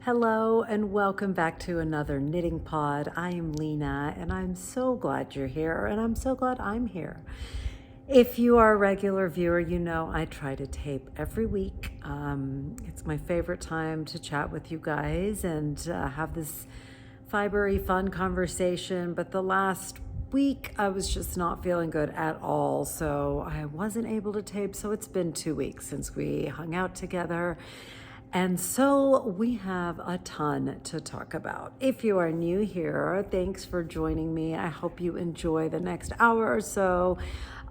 Hello and welcome back to another knitting pod. I am Lena and I'm so glad you're here and I'm so glad I'm here. If you are a regular viewer, you know I try to tape every week. It's my favorite time to chat with you guys and have this fibery fun conversation, but the last week I was just not feeling good at all, so I wasn't able to tape. So it's been 2 weeks since we hung out together. And so we have a ton to talk about. If you are new here, thanks for joining me. I hope you enjoy the next hour or so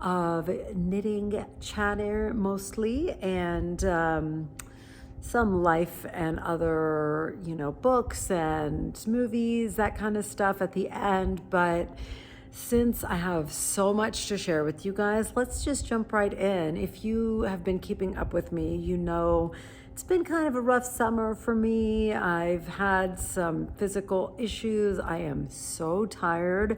of knitting chatter mostly, and some life and other, books and movies, that kind of stuff at the end. But since I have so much to share with you guys, let's just jump right in. If you have been keeping up with me, you know it's been kind of a rough summer for me. I've had some physical issues. I am so tired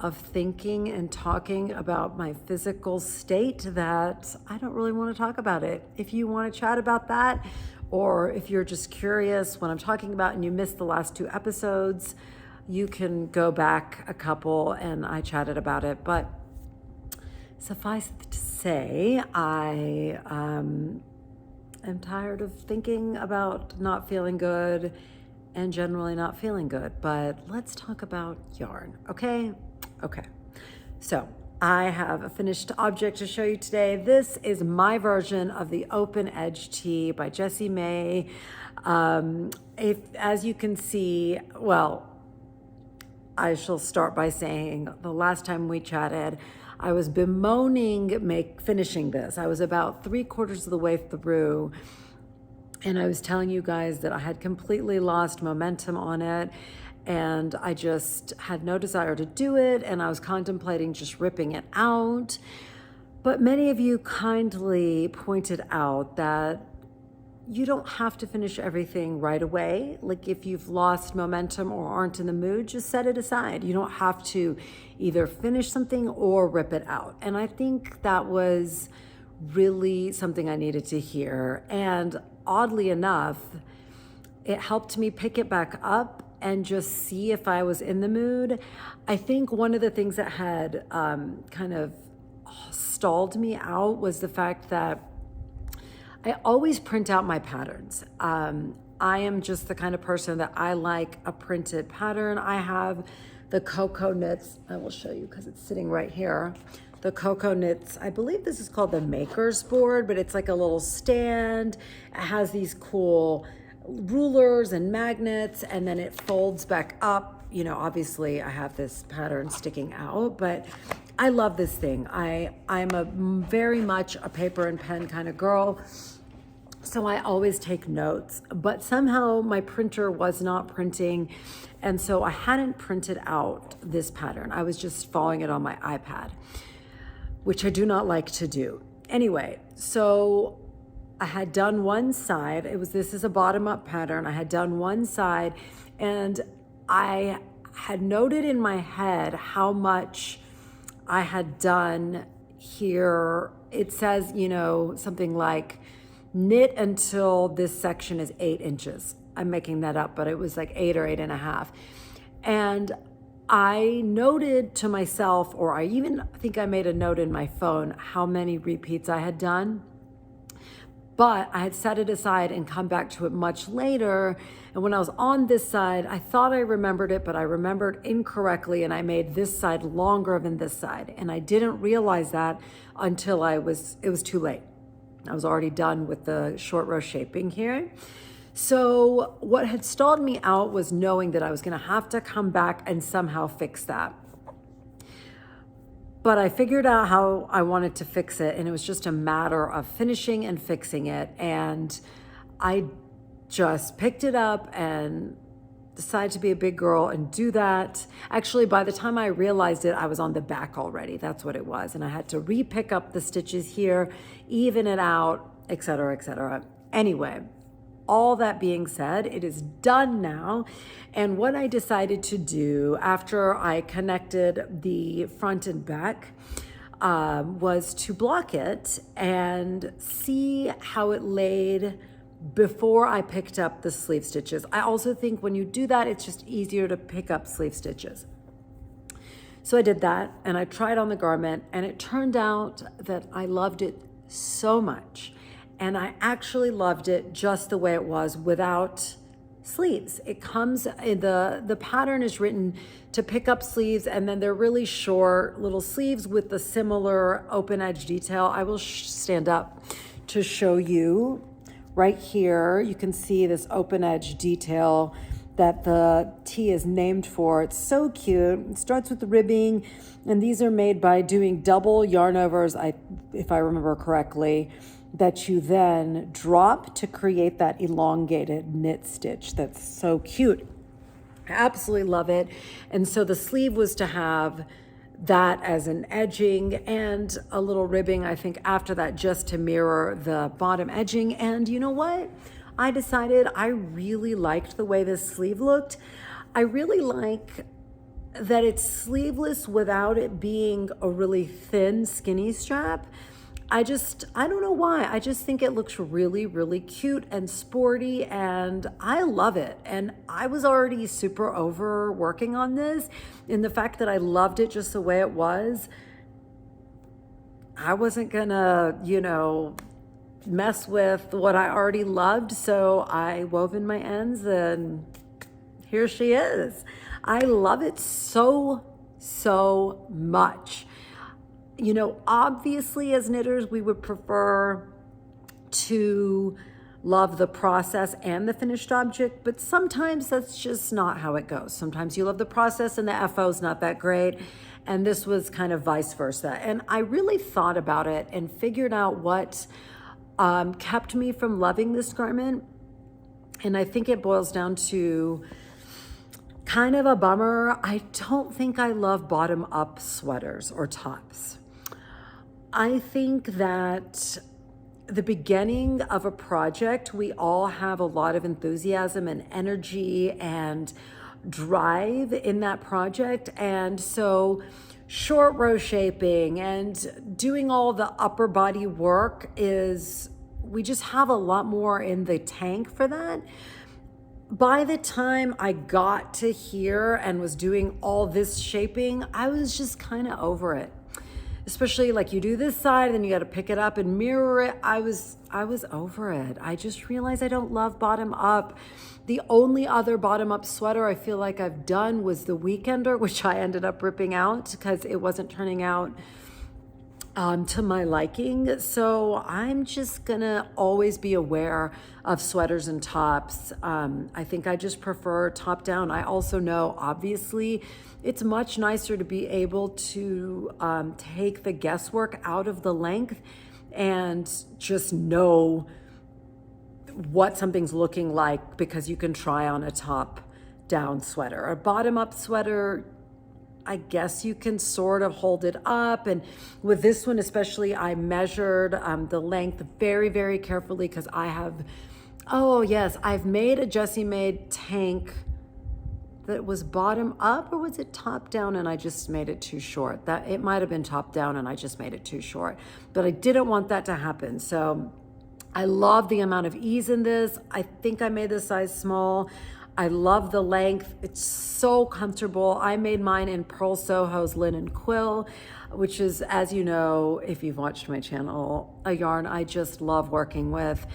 of thinking and talking about my physical state that I don't really want to talk about it. If you want to chat about that, or if you're just curious what I'm talking about and you missed the last 2 episodes, you can go back a couple and I chatted about it. But suffice it to say, I am tired of thinking about not feeling good and generally not feeling good. But let's talk about yarn, okay? Okay. So I have a finished object to show you today. This is my version of the Open Edge Tee by Jessie May. As you can see, well, I shall start by saying the last time we chatted, I was bemoaning finishing this. I was about 3/4 of the way through, and I was telling you guys that I had completely lost momentum on it, and I just had no desire to do it, and I was contemplating just ripping it out. But many of you kindly pointed out that you don't have to finish everything right away. Like if you've lost momentum or aren't in the mood, just set it aside. You don't have to either finish something or rip it out. And I think that was really something I needed to hear. And oddly enough, it helped me pick it back up and just see if I was in the mood. I think one of the things that had kind of stalled me out was the fact that I always print out my patterns. I am just the kind of person that I like a printed pattern. I have the Cocoa Knits. I will show you because it's sitting right here. The Cocoa Knits, I believe this is called the Maker's Board, but it's like a little stand. It has these cool rulers and magnets, and then it folds back up. Obviously I have this pattern sticking out, but I love this thing. I'm a very much a paper and pen kind of girl, so I always take notes, but somehow my printer was not printing, and so I hadn't printed out this pattern. I was just following it on my iPad, which I do not like to do. Anyway, so I had done one side. This is a bottom-up pattern. I had done one side, and I had noted in my head how much I had done here. It says, something like knit until this section is 8 inches. I'm making that up, but it was like 8 or 8.5. And I noted to myself, or I even think I made a note in my phone, how many repeats I had done. But I had set it aside and come back to it much later. And when I was on this side, I thought I remembered it, but I remembered incorrectly, and I made this side longer than this side. And I didn't realize that until it was too late. I was already done with the short row shaping here. So what had stalled me out was knowing that I was gonna have to come back and somehow fix that. But I figured out how I wanted to fix it, and it was just a matter of finishing and fixing it. And I just picked it up and decided to be a big girl and do that. Actually, by the time I realized it, I was on the back already. That's what it was. And I had to re-pick up the stitches here, even it out, etc., etc. Anyway, all that being said, it is done now. And what I decided to do after I connected the front and back was to block it and see how it laid before I picked up the sleeve stitches. I also think when you do that, it's just easier to pick up sleeve stitches. So I did that and I tried on the garment, and it turned out that I loved it so much. And I actually loved it just the way it was without sleeves. It comes, the pattern is written to pick up sleeves, and then they're really short little sleeves with the similar open edge detail. I will stand up to show you. Right here, you can see this open edge detail that the tee is named for. It's so cute. It starts with the ribbing, and these are made by doing double yarn overs, if I remember correctly, that you then drop to create that elongated knit stitch. That's so cute. I absolutely love it. And so the sleeve was to have that as an edging and a little ribbing, I think, after that, just to mirror the bottom edging. And you know what? I decided I really liked the way this sleeve looked. I really like that it's sleeveless without it being a really thin, skinny strap. I don't know why. I just think it looks really, really cute and sporty, and I love it. And I was already super over working on this, in the fact that I loved it just the way it was. I wasn't gonna, mess with what I already loved, so I wove in my ends, and here she is. I love it so, so much. Obviously as knitters, we would prefer to love the process and the finished object, but sometimes that's just not how it goes. Sometimes you love the process and the FO is not that great, and this was kind of vice versa. And I really thought about it and figured out what kept me from loving this garment, and I think it boils down to kind of a bummer. I don't think I love bottom-up sweaters or tops. I think that the beginning of a project, we all have a lot of enthusiasm and energy and drive in that project. And so short row shaping and doing all the upper body work we just have a lot more in the tank for that. By the time I got to here and was doing all this shaping, I was just kind of over it. Especially like you do this side, then you got to pick it up and mirror it. I was over it. I just realized I don't love bottom up. The only other bottom up sweater I feel like I've done was the Weekender, which I ended up ripping out because it wasn't turning out to my liking. So I'm just gonna always be aware of sweaters and tops. I think I just prefer top down. I also know, obviously, it's much nicer to be able to take the guesswork out of the length and just know what something's looking like, because you can try on a top down sweater. A bottom up sweater, I guess you can sort of hold it up. And with this one especially, I measured the length very, very carefully, because I've made a Jessie Maed tank that was bottom up, or was it top down and I just made it too short? That it might have been top down and I just made it too short, but I didn't want that to happen. So I love the amount of ease in this. I think I made this size small. I love the length. It's so comfortable. I made mine in Purl Soho's Linen Quill, which is, as you know, if you've watched my channel, a yarn I just love working with.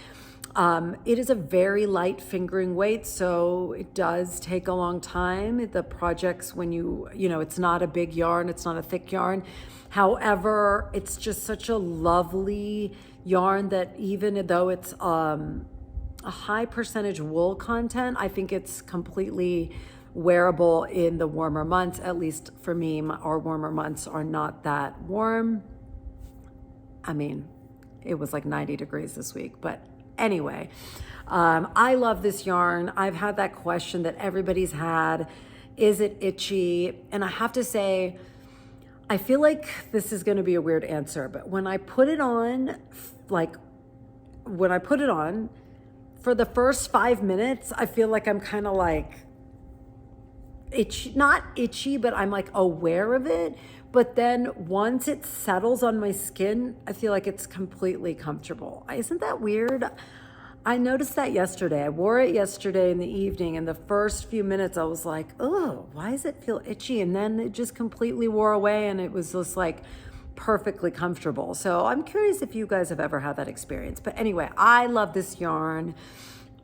It is a very light fingering weight, so it does take a long time. The projects, when it's not a big yarn, it's not a thick yarn. However, it's just such a lovely yarn that even though it's a high percentage wool content, I think it's completely wearable in the warmer months. At least for me, our warmer months are not that warm. I mean, it was like 90 degrees this week, but anyway, I love this yarn. I've had that question that everybody's had. Is it itchy? And I have to say, I feel like this is going to be a weird answer, but when I put it on, for the first 5 minutes, I feel like I'm kind of like itchy, not itchy, but I'm like aware of it. But then once it settles on my skin, I feel like it's completely comfortable. Isn't that weird? I noticed that yesterday. I wore it yesterday in the evening, and the first few minutes I was like, oh, why does it feel itchy? And then it just completely wore away, and it was just like perfectly comfortable. So I'm curious if you guys have ever had that experience. But anyway, I love this yarn.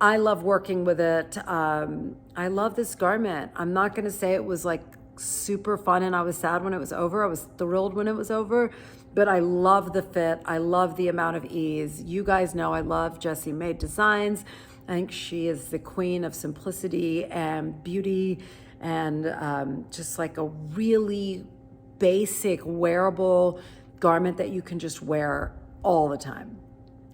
I love working with it. I love this garment. I'm not going to say it was like super fun and I was sad when it was over. I was thrilled when it was over, but I love the fit. I love the amount of ease. You guys know I love Jessie Maed Designs. I think she is the queen of simplicity and beauty, and just like a really basic wearable garment that you can just wear all the time.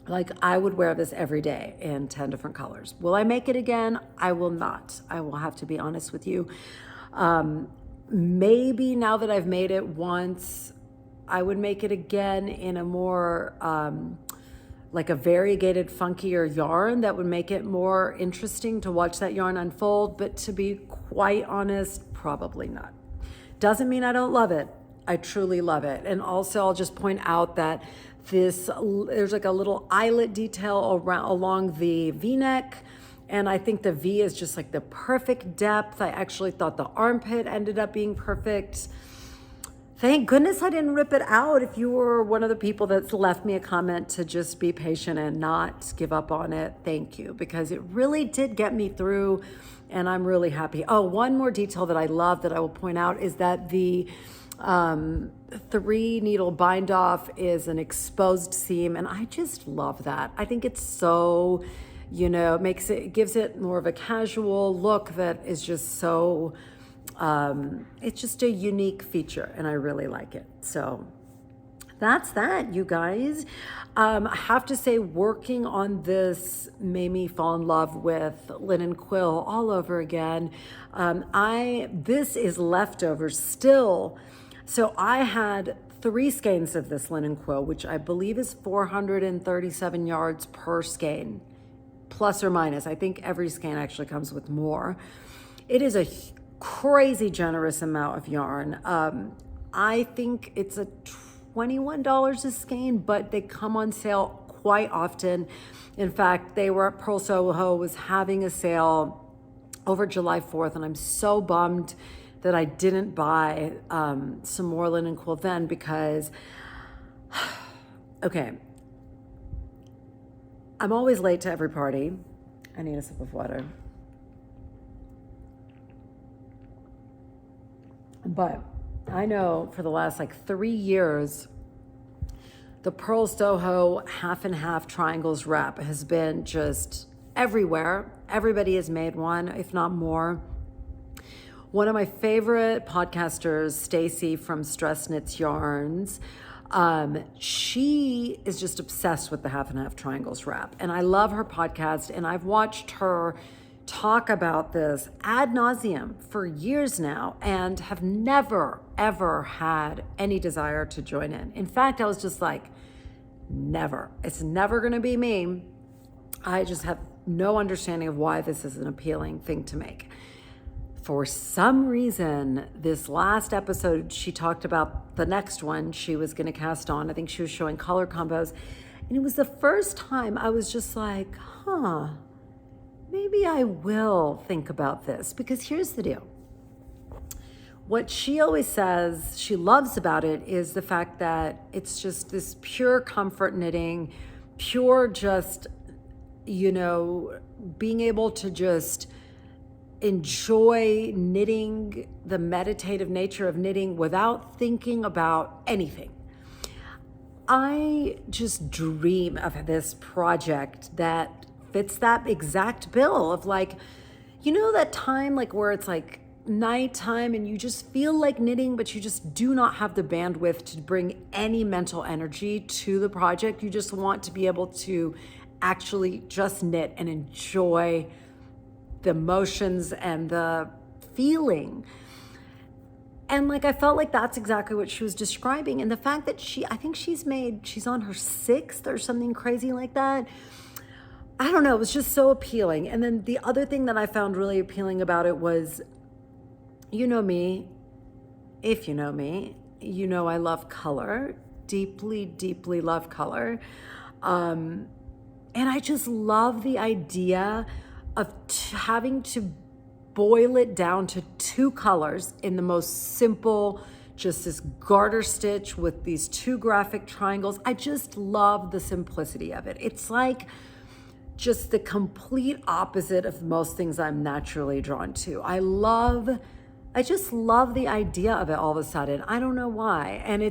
Like, I would wear this every day in 10 different colors. Will I make it again? I will not. I will have to be honest with you. Maybe now that I've made it once, I would make it again in a more like a variegated, funkier yarn that would make it more interesting to watch that yarn unfold. But to be quite honest, probably not. Doesn't mean I don't love it. I truly love it. And also I'll just point out that there's like a little eyelet detail along the V-neck. And I think the V is just like the perfect depth. I actually thought the armpit ended up being perfect. Thank goodness I didn't rip it out. If you were one of the people that's left me a comment to just be patient and not give up on it, thank you, because it really did get me through, and I'm really happy. Oh, one more detail that I love that I will point out is that the 3 needle bind off is an exposed seam, and I just love that. I think it's so, it gives it more of a casual look that is just so, it's just a unique feature, and I really like it. So that's that, you guys. I have to say, working on this made me fall in love with linen quill all over again. This is leftover still. So I had 3 skeins of this linen quill, which I believe is 437 yards per skein, plus or minus. I think every skein actually comes with more. It is a crazy generous amount of yarn. I think it's a $21 a skein, but they come on sale quite often. In fact, they were at Purl Soho was having a sale over July 4th, and I'm so bummed that I didn't buy some more linen quill then, because, okay, I'm always late to every party. I need a sip of water. But I know for the last 3 years, the Purl Soho half and half triangles wrap has been just everywhere. Everybody has made one, if not more. One of my favorite podcasters, Stacy from Stress Knits Yarns, she is just obsessed with the half and half triangles wrap. And I love her podcast, and I've watched her talk about this ad nauseum for years now, and have never, ever had any desire to join in. In fact, I was just like, never. It's never going to be me. I just have no understanding of why this is an appealing thing to make. For some reason, this last episode, she talked about the next one she was going to cast on. I think she was showing color combos. And it was the first time I was just like, maybe I will think about this. Because here's the deal. What she always says she loves about it is the fact that it's just this pure comfort knitting, pure just, being able to just enjoy knitting, the meditative nature of knitting without thinking about anything. I just dream of this project that fits that exact bill of that time where it's nighttime and you just feel like knitting, but you just do not have the bandwidth to bring any mental energy to the project. You just want to be able to actually just knit and enjoy the emotions and the feeling. And I felt like that's exactly what she was describing. And the fact that I think she's on her 6th or something crazy like that. I don't know, it was just so appealing. And then the other thing that I found really appealing about it was, me, if you know me, I love color, deeply, deeply love color. And I just love the idea of having to boil it down to 2 colors in the most simple, just this garter stitch with these 2 graphic triangles. I just love the simplicity of it. It's like just the complete opposite of most things I'm naturally drawn to. I just love the idea of it all of a sudden. I don't know why. And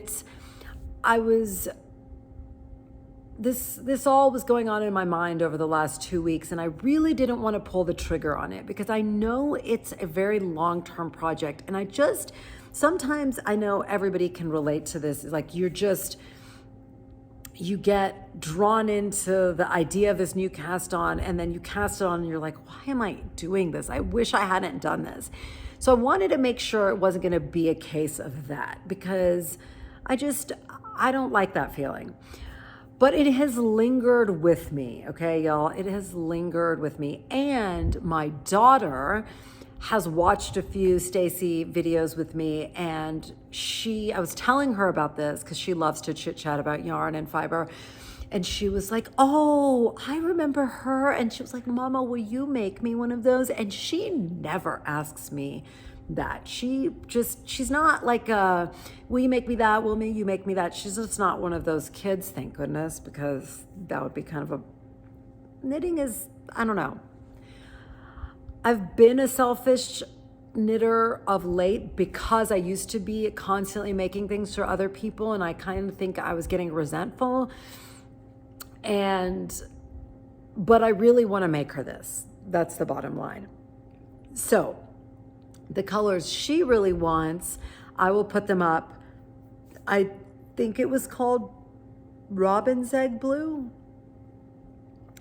this all was going on in my mind over the last 2 weeks, and I really didn't want to pull the trigger on it because I know it's a very long-term project. And sometimes I know everybody can relate to this. It's like you get drawn into the idea of this new cast on, and then you cast it on and you're like, why am I doing this? I wish I hadn't done this. So I wanted to make sure it wasn't going to be a case of that, because I don't like that feeling. But it has lingered with me, okay, y'all? It has lingered with me. And my daughter has watched a few Stacy videos with me, and I was telling her about this because she loves to chit chat about yarn and fiber. And she was like, oh, I remember her. And she was like, Mama, will you make me one of those? And she never asks me that. She's not like, will you make me that? Will you make me that? She's just not one of those kids, thank goodness, because that would be kind of knitting is, I don't know. I've been a selfish knitter of late because I used to be constantly making things for other people, and I kind of think I was getting resentful. But I really want to make her this. That's the bottom line. So the colors she really wants, I will put them up. I think it was called Robin's Egg Blue.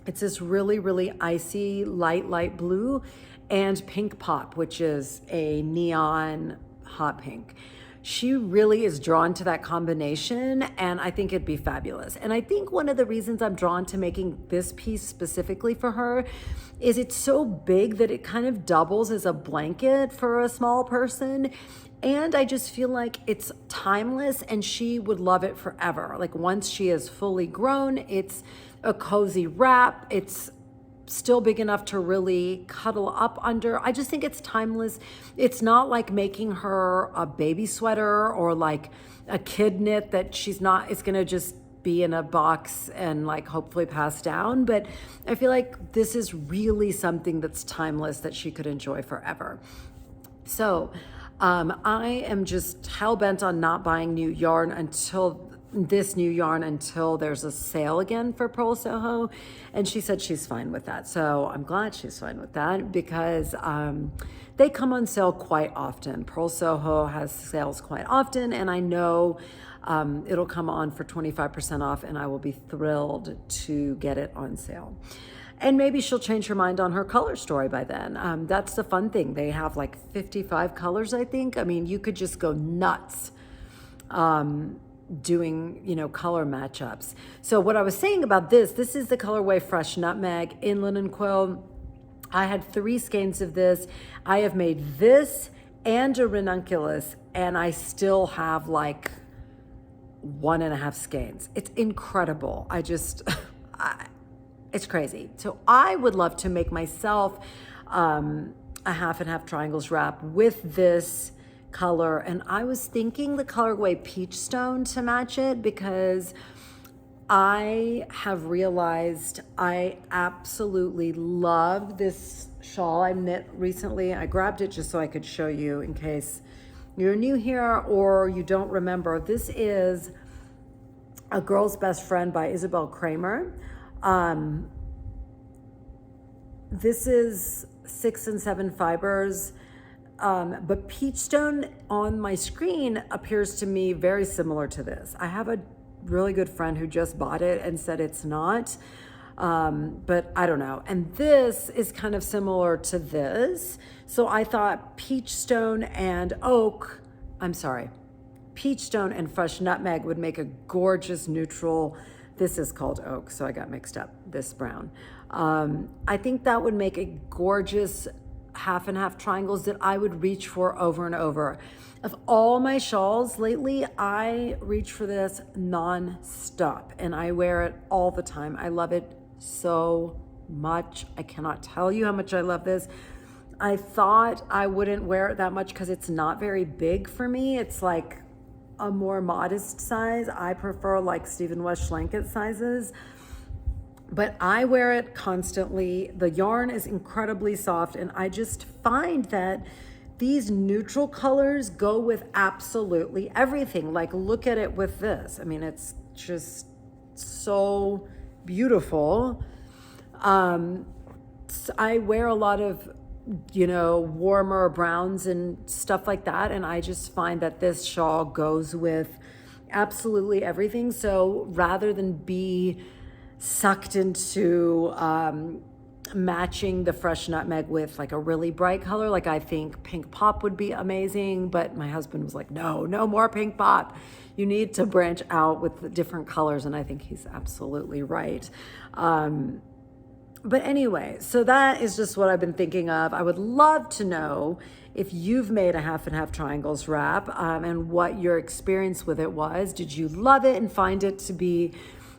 It's this really, really icy, light blue, and Pink Pop, which is a neon hot pink. She really is drawn to that combination, and I think it'd be fabulous. And I think one of the reasons I'm drawn to making this piece specifically for her is it's so big that it kind of doubles as a blanket for a small person. And I just feel like it's timeless, and she would love it forever. Like once she is fully grown, it's a cozy wrap. It's still big enough to really cuddle up under. I just think it's timeless. It's not like making her a baby sweater or like a kid knit that it's gonna just be in a box and like hopefully pass down. But I feel like this is really something that's timeless that she could enjoy forever. So I am just hell-bent on not buying this new yarn until there's a sale again for Purl Soho, and she said she's fine with that. So I'm glad she's fine with that, because they come on sale quite often. Purl Soho has sales quite often, and I know it'll come on for 25% off, and I will be thrilled to get it on sale. And maybe she'll change her mind on her color story by then. That's the fun thing. They have like 55 colors, I think. I mean, you could just go nuts doing, color matchups. So what I was saying about this is the colorway Fresh Nutmeg in Linen Quill. I had 3 skeins of this. I have made this and a ranunculus, and I still have like 1.5 skeins. It's incredible. It's crazy. So I would love to make myself a half and half triangles wrap with this color, and I was thinking the colorway Peach Stone to match it, because I have realized I absolutely love this shawl I knit recently. I grabbed it just so I could show you in case you're new here or you don't remember. This is A Girl's Best Friend by Isabell Kraemer. This is 6 and 7 fibers. But Peach Stone on my screen appears to me very similar to this. I have a really good friend who just bought it and said it's not, but I don't know. And this is kind of similar to this. So I thought Peach Stone and Fresh Nutmeg would make a gorgeous neutral. This is called Oak, so I got mixed up, this brown. I think that would make a gorgeous half and half triangles that I would reach for over and over. Of all my shawls lately, I reach for this non-stop, and I wear it all the time. I love it so much. I cannot tell you how much I love this. I thought I wouldn't wear it that much because it's not very big for me. It's like a more modest size. I prefer like Stephen West Schlanket sizes, but I wear it constantly. The yarn is incredibly soft, and I just find that these neutral colors go with absolutely everything. Like, look at it with this. I mean, it's just so beautiful. I wear a lot of, you know, warmer browns and stuff like that, and I just find that this shawl goes with absolutely everything. So rather than be sucked into matching the fresh nutmeg with like a really bright color, like I think pink pop would be amazing, but my husband was like, no more pink pop, you need to branch out with the different colors, and I think he's absolutely right. But anyway, so that is just what I've been thinking of. I would love to know if you've made a half and half triangles wrap, and what your experience with it was. Did you love it and find it to be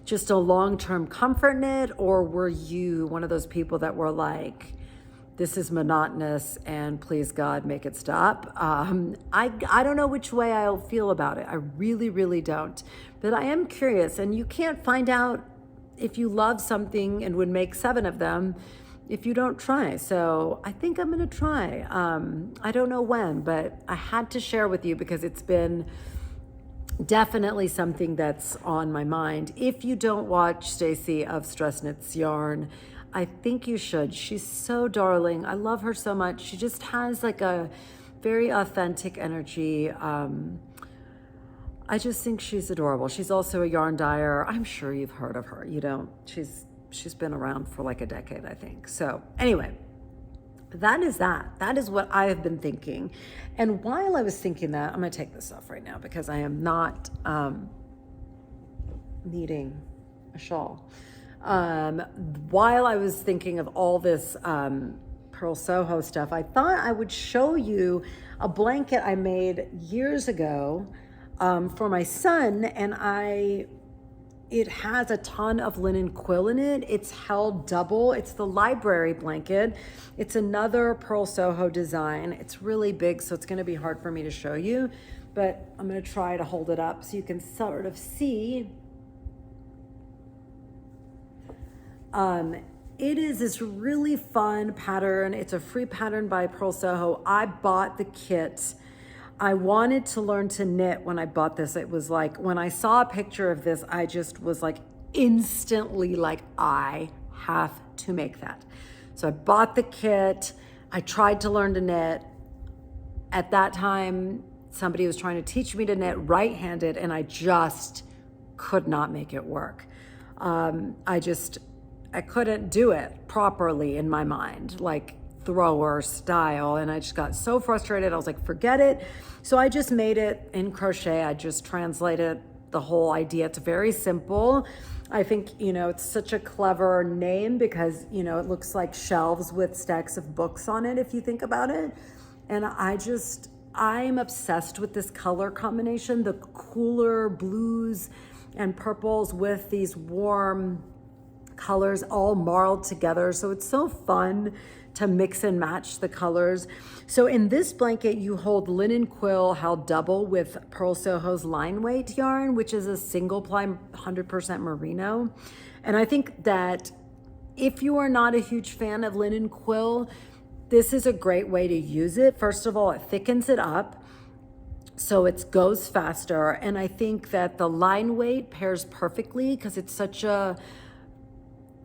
just a long-term comfort knit, or were you one of those people that were like, this is monotonous and please God, make it stop? I don't know which way I'll feel about it. I really, really don't. But I am curious, and you can't find out if you love something and would make 7 of them if you don't try. So I think I'm gonna try. I don't know when, but I had to share with you because it's been definitely something that's on my mind. If you don't watch Stacy of Stress Knits Yarn, I think you should. She's so darling. I love her so much. She just has like a very authentic energy. I just think she's adorable. She's also a yarn dyer. I'm sure you've heard of her. You don't. She's been around for like a decade, I think. So anyway, that is that. That is what I have been thinking. And while I was thinking that, I'm going to take this off right now because I am not needing a shawl. While I was thinking of all this Purl Soho stuff, I thought I would show you a blanket I made years ago for my son, and it has a ton of linen quill in it. It's held double. It's the library blanket. It's another Purl Soho design. It's really big, so it's gonna be hard for me to show you, but I'm gonna try to hold it up so you can sort of see. It is this really fun pattern. It's a free pattern by Purl Soho. I bought the kit. I wanted to learn to knit when I bought this. It was like, when I saw a picture of this, I just was like instantly like, I have to make that. So I bought the kit. I tried to learn to knit. At that time, somebody was trying to teach me to knit right-handed, and I just could not make it work. I couldn't do it properly in my mind, like thrower style, and I just got so frustrated. I was like, forget it. So I just made it in crochet. I just translated the whole idea. It's very simple. I think, it's such a clever name because, it looks like shelves with stacks of books on it, if you think about it. And I'm obsessed with this color combination, the cooler blues and purples with these warm colors all marled together. So it's so fun to mix and match the colors. So in this blanket, you hold linen quill held double with Purl Soho's line weight yarn, which is a single ply 100% merino. And I think that if you are not a huge fan of linen quill, this is a great way to use it. First of all, it thickens it up, so it goes faster. And I think that the line weight pairs perfectly because it's such a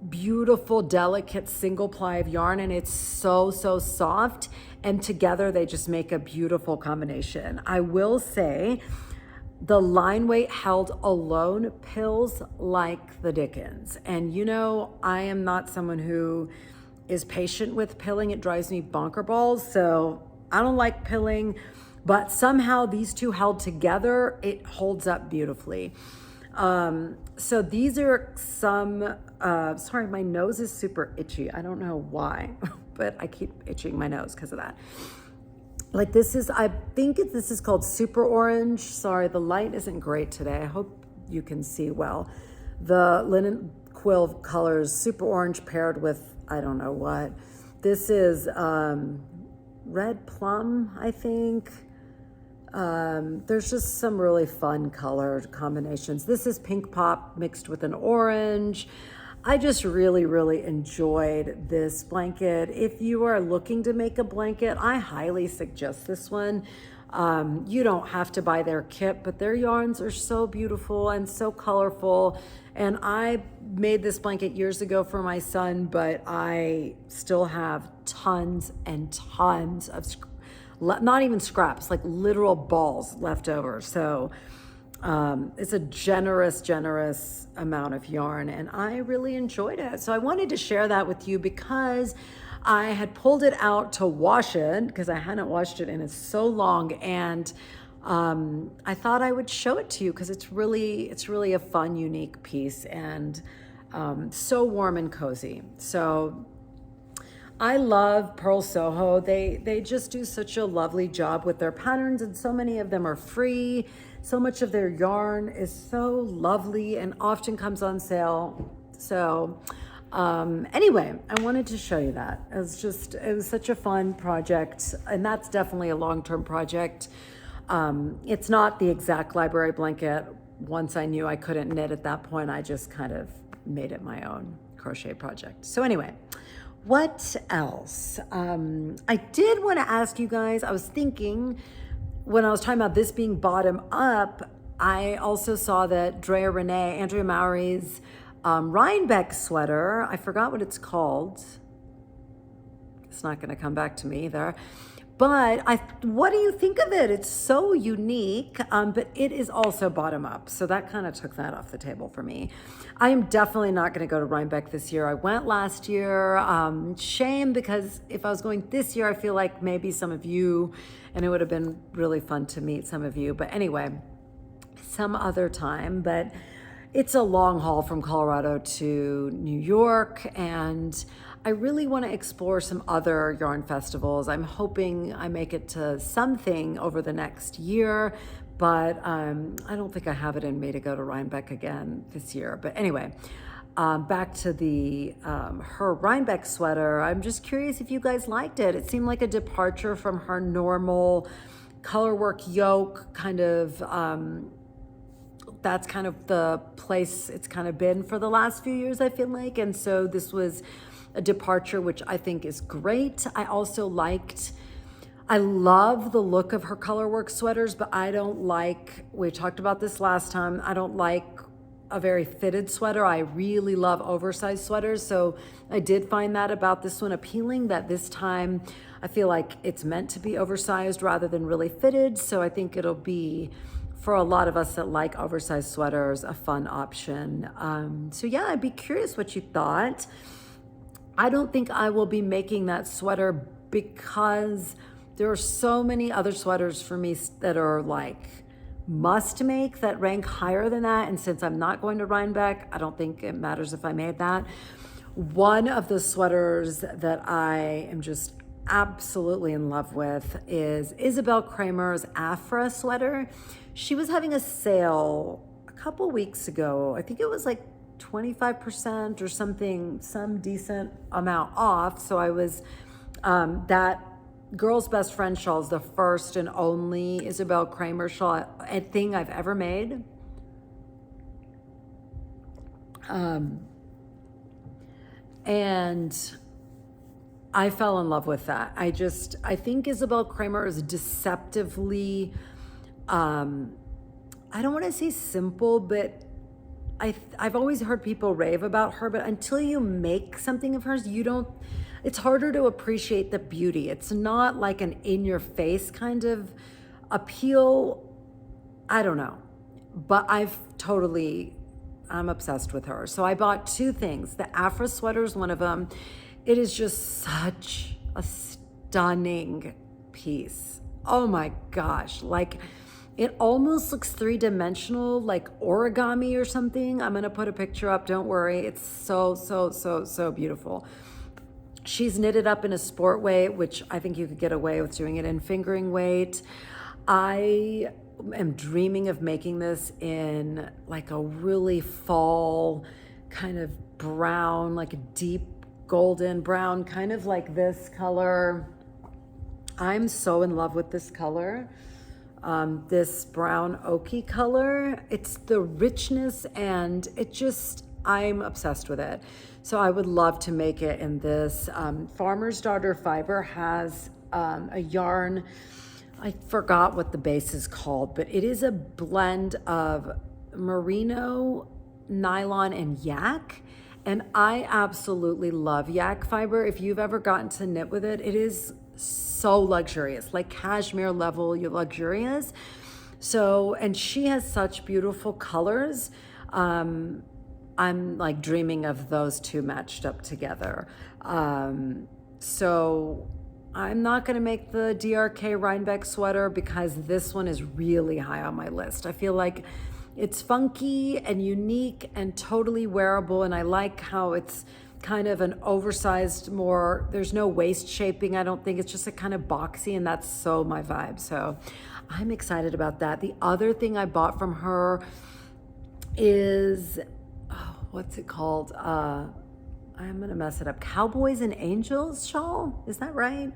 beautiful, delicate single ply of yarn, and it's so soft, and together they just make a beautiful combination. I will say the line weight held alone pills like the dickens, and I am not someone who is patient with pilling. It drives me bonker balls, so I don't like pilling, but somehow these two held together, it holds up beautifully. So these are some, sorry, my nose is super itchy. I don't know why, but I keep itching my nose because of that. Like this is called Super Orange. Sorry, the light isn't great today. I hope you can see well. The linen quill colors, super orange paired with, I don't know what. This is red plum, I think. There's just some really fun color combinations. This is pink pop mixed with an orange. I just really, really enjoyed this blanket. If you are looking to make a blanket, I highly suggest this one. You don't have to buy their kit, but their yarns are so beautiful and so colorful. And I made this blanket years ago for my son, but I still have tons and tons of, not even scraps, like literal balls left over. So it's a generous amount of yarn, and I really enjoyed it. So I wanted to share that with you because I had pulled it out to wash it because I hadn't washed it in so long, and I thought I would show it to you because it's really a fun, unique piece, and so warm and cozy. So I love Purl Soho. They just do such a lovely job with their patterns, and so many of them are free. So much of their yarn is so lovely and often comes on sale. So anyway, I wanted to show you that. It was such a fun project, and that's definitely a long-term project. It's not the exact library blanket. Once I knew I couldn't knit at that point, I just kind of made it my own crochet project. So anyway, what else? I did want to ask you guys, I was thinking when I was talking about this being bottom up, I also saw that Andrea Mowry's Rhinebeck sweater, I forgot what it's called. It's not going to come back to me either. But what do you think of it? It's so unique, but it is also bottom up. So that kind of took that off the table for me. I am definitely not going to go to Rhinebeck this year. I went last year. Shame, because if I was going this year, I feel like maybe some of you, and it would have been really fun to meet some of you. But anyway, some other time. But it's a long haul from Colorado to New York, and I really want to explore some other yarn festivals. I'm hoping I make it to something over the next year, but I don't think I have it in me to go to Rhinebeck again this year. But anyway, back to the her Rhinebeck sweater. I'm just curious if you guys liked it. It seemed like a departure from her normal colorwork yoke kind of. That's kind of the place it's kind of been for the last few years, I feel like. And so this was a departure, which I think is great. I love the look of her colorwork sweaters, but I don't like, we talked about this last time, I don't like a very fitted sweater. I really love oversized sweaters. So I did find that about this one appealing, that this time I feel like it's meant to be oversized rather than really fitted. So I think it'll be, for a lot of us that like oversized sweaters, a fun option. So yeah, I'd be curious what you thought. I don't think I will be making that sweater because there are so many other sweaters for me that are like must make, that rank higher than that. And since I'm not going to Rhinebeck, I don't think it matters if I made that. One of the sweaters that I am just absolutely in love with is Isabell Kraemer's Aphra sweater. She was having a sale a couple weeks ago. I think it was like 25% or something, some decent amount off. So I was, that Girl's Best Friend shawl is the first and only Isabell Kraemer shawl thing I've ever made. And I fell in love with that. I think Isabell Kraemer is deceptively, I don't want to say simple, but I've always heard people rave about her, but until you make something of hers, it's harder to appreciate the beauty. It's not like an in-your-face kind of appeal. I don't know, but I'm obsessed with her. So I bought two things. The Aphra sweater is one of them. It is just such a stunning piece. Oh my gosh. Like, it almost looks three-dimensional, like origami or something. I'm gonna put a picture up, don't worry. It's so beautiful. She's knitted up in a sport weight, which I think you could get away with doing it in fingering weight. I am dreaming of making this in like a really fall kind of brown, like a deep golden brown, kind of like this color. I'm so in love with this color. This brown oaky color. It's the richness and it just, I'm obsessed with it. So I would love to make it in this. Farmer's Daughter Fiber has a yarn, I forgot what the base is called, but it is a blend of merino, nylon, and yak. And I absolutely love yak fiber. If you've ever gotten to knit with it, it is so luxurious, like cashmere level, you're luxurious. So, and she has such beautiful colors. I'm like dreaming of those two matched up together. So I'm not going to make the DRK Rhinebeck sweater because this one is really high on my list. I feel like it's funky and unique and totally wearable, and I like how it's kind of an oversized, more, there's no waist shaping, I don't think. It's just a kind of boxy, and that's so my vibe. So I'm excited about that. The other thing I bought from her is, oh, what's it called? I'm gonna mess it up. Cowboys and Angels shawl, is that right?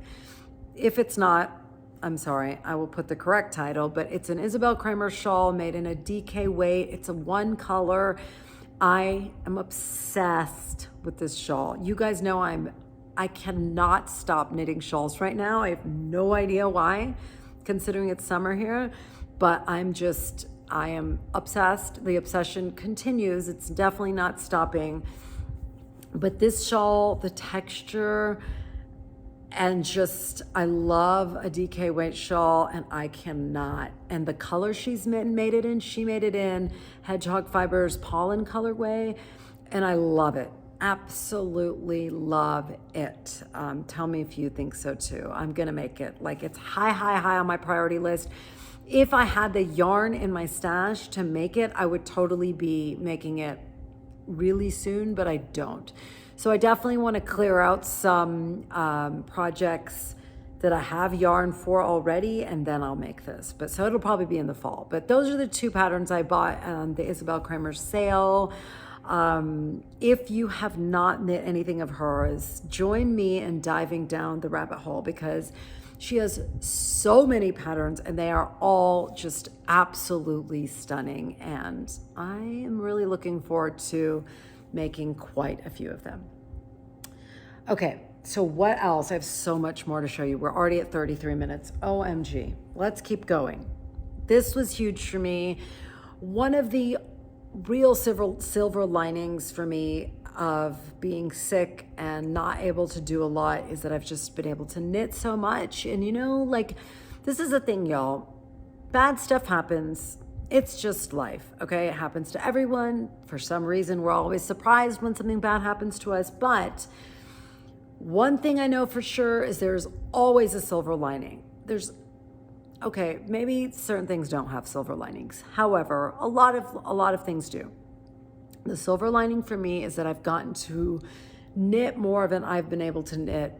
If it's not, I'm sorry, I will put the correct title, but it's an Isabell Kraemer shawl made in a DK weight. It's a one color. I am obsessed with this shawl. You guys know I cannot stop knitting shawls right now. I have no idea why, considering it's summer here, but I am obsessed. The obsession continues. It's definitely not stopping. But this shawl, the texture, and just, I love a DK weight shawl, and I cannot. And the color she's made it in, she made it in Hedgehog Fibers pollen colorway, and I love it. Absolutely love it. Tell me if you think so too. I'm gonna make it. Like, it's high, high, high on my priority list. If I had the yarn in my stash to make it, I would totally be making it really soon, but I don't. So I definitely want to clear out some projects that I have yarn for already, and then I'll make this. But so it'll probably be in the fall. But those are the two patterns I bought on the Isabell Kraemer sale. If you have not knit anything of hers, join me in diving down the rabbit hole, because she has so many patterns and they are all just absolutely stunning. And I am really looking forward to making quite a few of them. Okay, so what else? I have so much more to show you. We're already at 33 minutes. OMG, let's keep going. This was huge for me. One of the real silver linings for me of being sick and not able to do a lot is that I've just been able to knit so much. And you know, like, this is the thing, y'all. Bad stuff happens. It's just life, okay? It happens to everyone. For some reason, we're always surprised when something bad happens to us. But one thing I know for sure is there's always a silver lining. Okay, maybe certain things don't have silver linings. However, a lot of things do. The silver lining for me is that I've gotten to knit more than I've been able to knit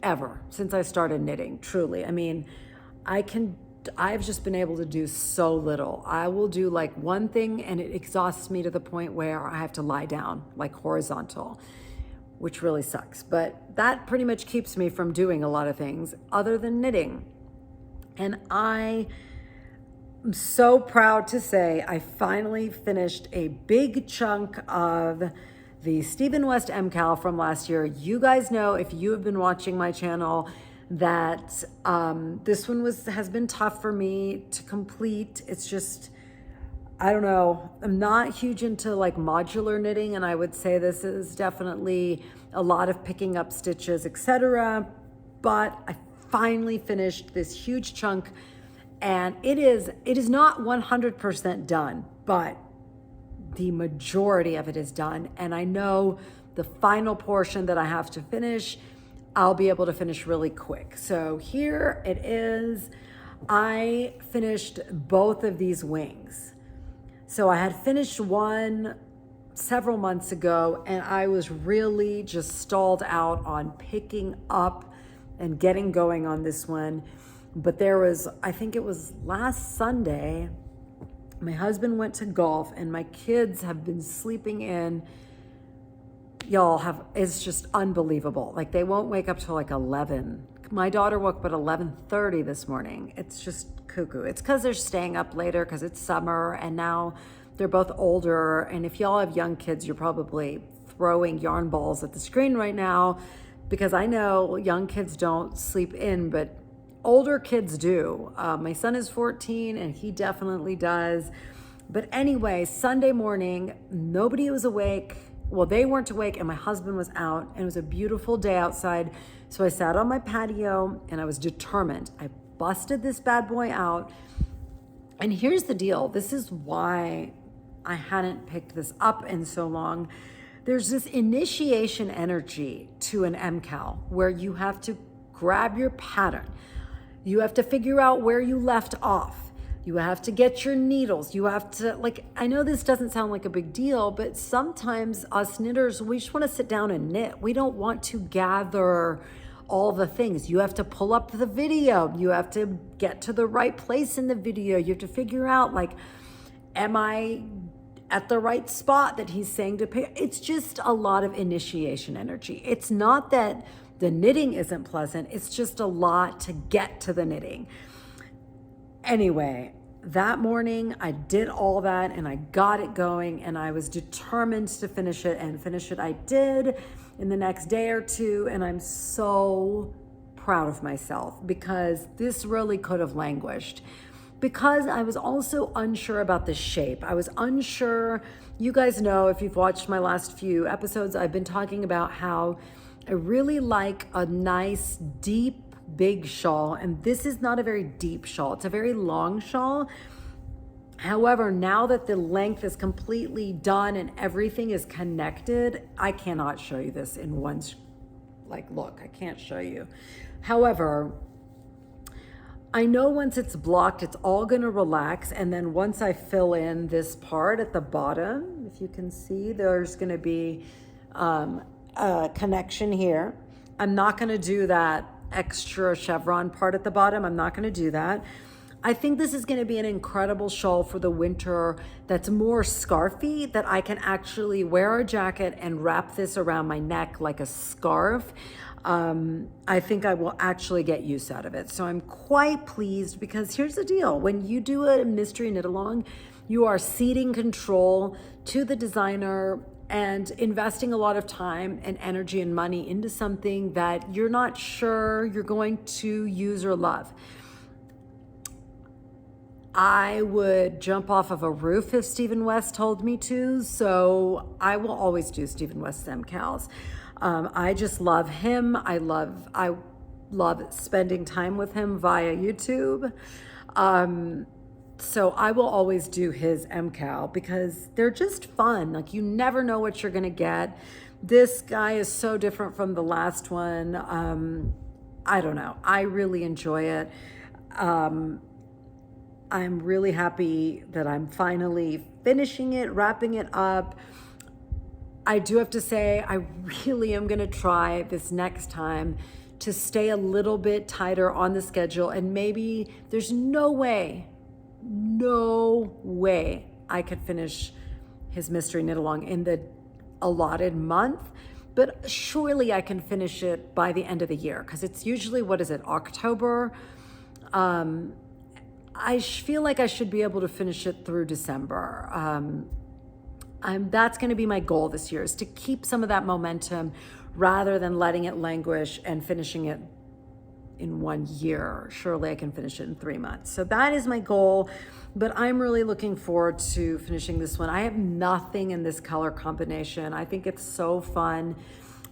ever since I started knitting, truly. I mean, I've just been able to do so little. I will do like one thing and it exhausts me to the point where I have to lie down, like horizontal, which really sucks. But that pretty much keeps me from doing a lot of things other than knitting. And I am so proud to say I finally finished a big chunk of the Stephen West MCAL from last year. You guys know, if you have been watching my channel, that this one has been tough for me to complete. It's just, I don't know, I'm not huge into like modular knitting, and I would say this is definitely a lot of picking up stitches, etc. But I finally finished this huge chunk, and it is not 100% done, but the majority of it is done. And I know the final portion that I have to finish, I'll be able to finish really quick. So here it is. I finished both of these wings. So I had finished one several months ago, and I was really just stalled out on picking up and getting going on this one. But there was, I think it was last Sunday, My husband went to golf and my kids have been sleeping in. It's just unbelievable. Like they won't wake up till like 11. My daughter woke up at 11:30 this morning. It's just cuckoo. It's because they're staying up later because it's summer and now they're both older. And if y'all have young kids, you're probably throwing yarn balls at the screen right now because I know young kids don't sleep in, but older kids do. My son is 14 and he definitely does. But anyway, Sunday morning, nobody was awake. Well, they weren't awake and my husband was out and it was a beautiful day outside. So I sat on my patio and I was determined. I busted this bad boy out. And here's the deal. This is why I hadn't picked this up in so long. There's this initiation energy to an MCAL where you have to grab your pattern. You have to figure out where you left off. You have to get your needles. You have to, like, I know this doesn't sound like a big deal, but sometimes us knitters, we just want to sit down and knit. We don't want to gather all the things. You have to pull up the video. You have to get to the right place in the video. You have to figure out, like, am I at the right spot that he's saying to pick? It's just a lot of initiation energy. It's not that the knitting isn't pleasant. It's just a lot to get to the knitting. Anyway, that morning I did all that and I got it going and I was determined to finish it, and finish it I did in the next day or two. And I'm so proud of myself because this really could have languished, because I was also unsure about the shape. I was unsure. You guys know, if you've watched my last few episodes, I've been talking about how I really like a nice, deep, big shawl. And this is not a very deep shawl. It's a very long shawl. However, now that the length is completely done and everything is connected, I cannot show you this in one, look, I can't show you. However, I know once it's blocked, it's all gonna relax. And then once I fill in this part at the bottom, if you can see, there's gonna be a connection here. I'm not gonna do that extra chevron part at the bottom. I'm not gonna do that. I think this is gonna be an incredible shawl for the winter that's more scarfy, that I can actually wear a jacket and wrap this around my neck like a scarf. I think I will actually get use out of it. So I'm quite pleased, because here's the deal. When you do a mystery knit along, you are ceding control to the designer and investing a lot of time and energy and money into something that you're not sure you're going to use or love. I would jump off of a roof if Stephen West told me to, so I will always do Stephen West's MCALs. I just love him. I love spending time with him via YouTube. So I will always do his MCAL because they're just fun. Like, you never know what you're gonna get. This guy is so different from the last one. I don't know. I really enjoy it. I'm really happy that I'm finally finishing it, wrapping it up. I do have to say, I really am gonna try this next time to stay a little bit tighter on the schedule, and maybe there's no way I could finish his mystery knit along in the allotted month, but surely I can finish it by the end of the year, because it's usually, what is it, October? I feel like I should be able to finish it through December. That's going to be my goal this year, is to keep some of that momentum rather than letting it languish and finishing it in 1 year. Surely I can finish it in 3 months. So that is my goal, but I'm really looking forward to finishing this one. I have nothing in this color combination. I think it's so fun.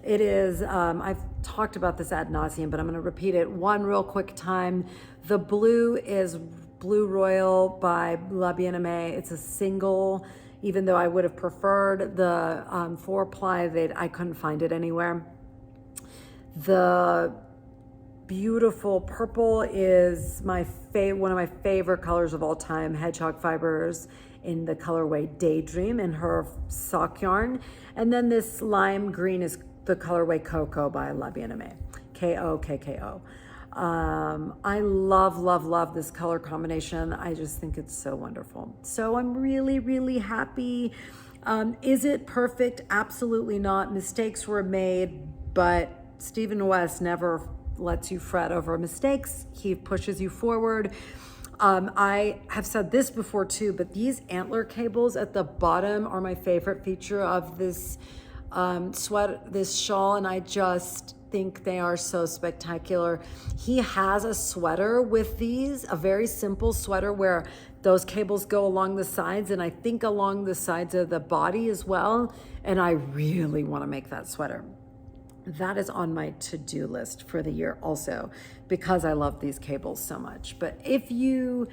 It is, I've talked about this ad nauseum, but I'm going to repeat it one real quick time. The blue is Blue Royal by La Bien-Aimée. It's a single, even though I would have preferred the 4-ply, that I couldn't find it anywhere. The beautiful purple is one of my favorite colors of all time, hedgehog fibers in the colorway Daydream in her sock yarn. And then this lime green is the colorway Cocoa by La Bien-Aimée, Kokko. I love, love, love this color combination. I just think it's so wonderful. So I'm really, really happy. Is it perfect? Absolutely not. Mistakes were made, but Stephen West never lets you fret over mistakes. He pushes you forward. I have said this before too, but these antler cables at the bottom are my favorite feature of this this shawl, and I just think they are so spectacular. He has a sweater with these, a very simple sweater where those cables go along the sides, and I think along the sides of the body as well, and I really want to make that sweater. That is on my to-do list for the year also, because I love these cables so much. But if you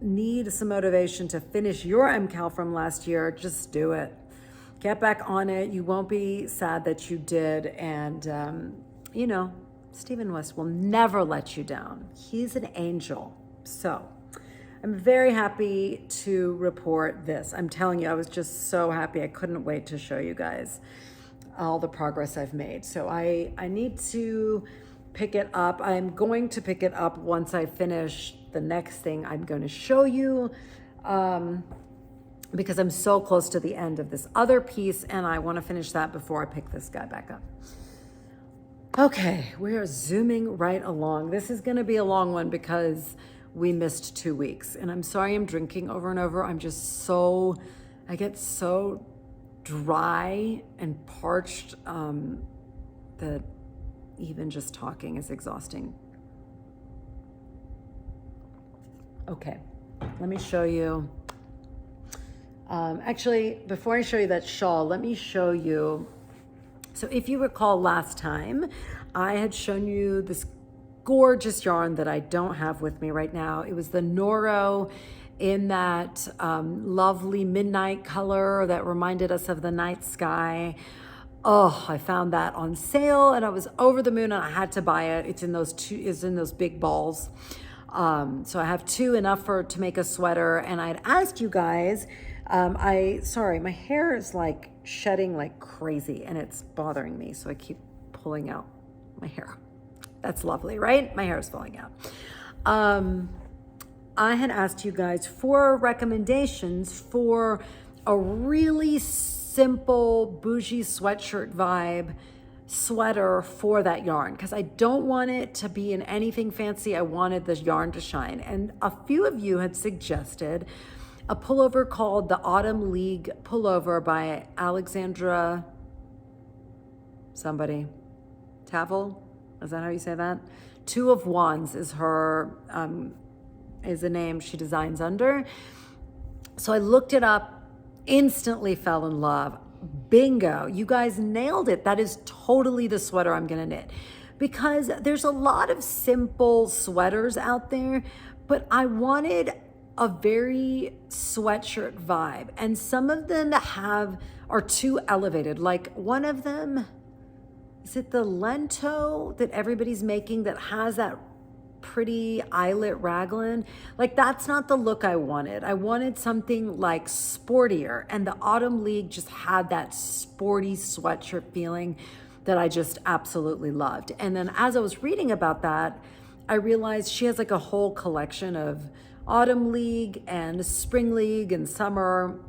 need some motivation to finish your MCAL from last year, just do it. Get back on it. You won't be sad that you did. And, you know, Stephen West will never let you down. He's an angel. So I'm very happy to report this. I'm telling you, I was just so happy. I couldn't wait to show you guys all the progress I've made. So I need to pick it up. I'm going to pick it up once I finish the next thing I'm going to show you, because I'm so close to the end of this other piece and I want to finish that before I pick this guy back up. Okay, we are zooming right along. This is going to be a long one because we missed 2 weeks, and I'm sorry I'm drinking over and over. I'm just I get so dry and parched that even just talking is exhausting. Okay, let me show you. Actually, before I show you that shawl, let me show you. So if you recall last time, I had shown you this gorgeous yarn that I don't have with me right now. It was the Noro in that lovely midnight color that reminded us of the night sky. Oh, I found that on sale and I was over the moon and I had to buy it. It's in those big balls. So I have two, enough to make a sweater. And I'd asked you guys, sorry, my hair is like shedding like crazy and it's bothering me. So I keep pulling out my hair. That's lovely, right? My hair is falling out. I had asked you guys for recommendations for a really simple bougie sweatshirt vibe sweater for that yarn, because I don't want it to be in anything fancy. I wanted the yarn to shine. And a few of you had suggested a pullover called the Autumn League Pullover by Alexandra somebody. Tavel? Is that how you say that? Two of Wands is her, is the name she designs under. So I looked it up, instantly fell in love. Bingo, you guys nailed it. That is totally the sweater I'm gonna knit, because there's a lot of simple sweaters out there, but I wanted a very sweatshirt vibe. And some of them are too elevated. Like one of them, is it the Lento that everybody's making that has that pretty eyelet raglan? Like that's not the look I wanted. I wanted something like sportier, and the Autumn League just had that sporty sweatshirt feeling that I just absolutely loved. And then as I was reading about that, I realized she has like a whole collection of Autumn League and Spring League and Summer.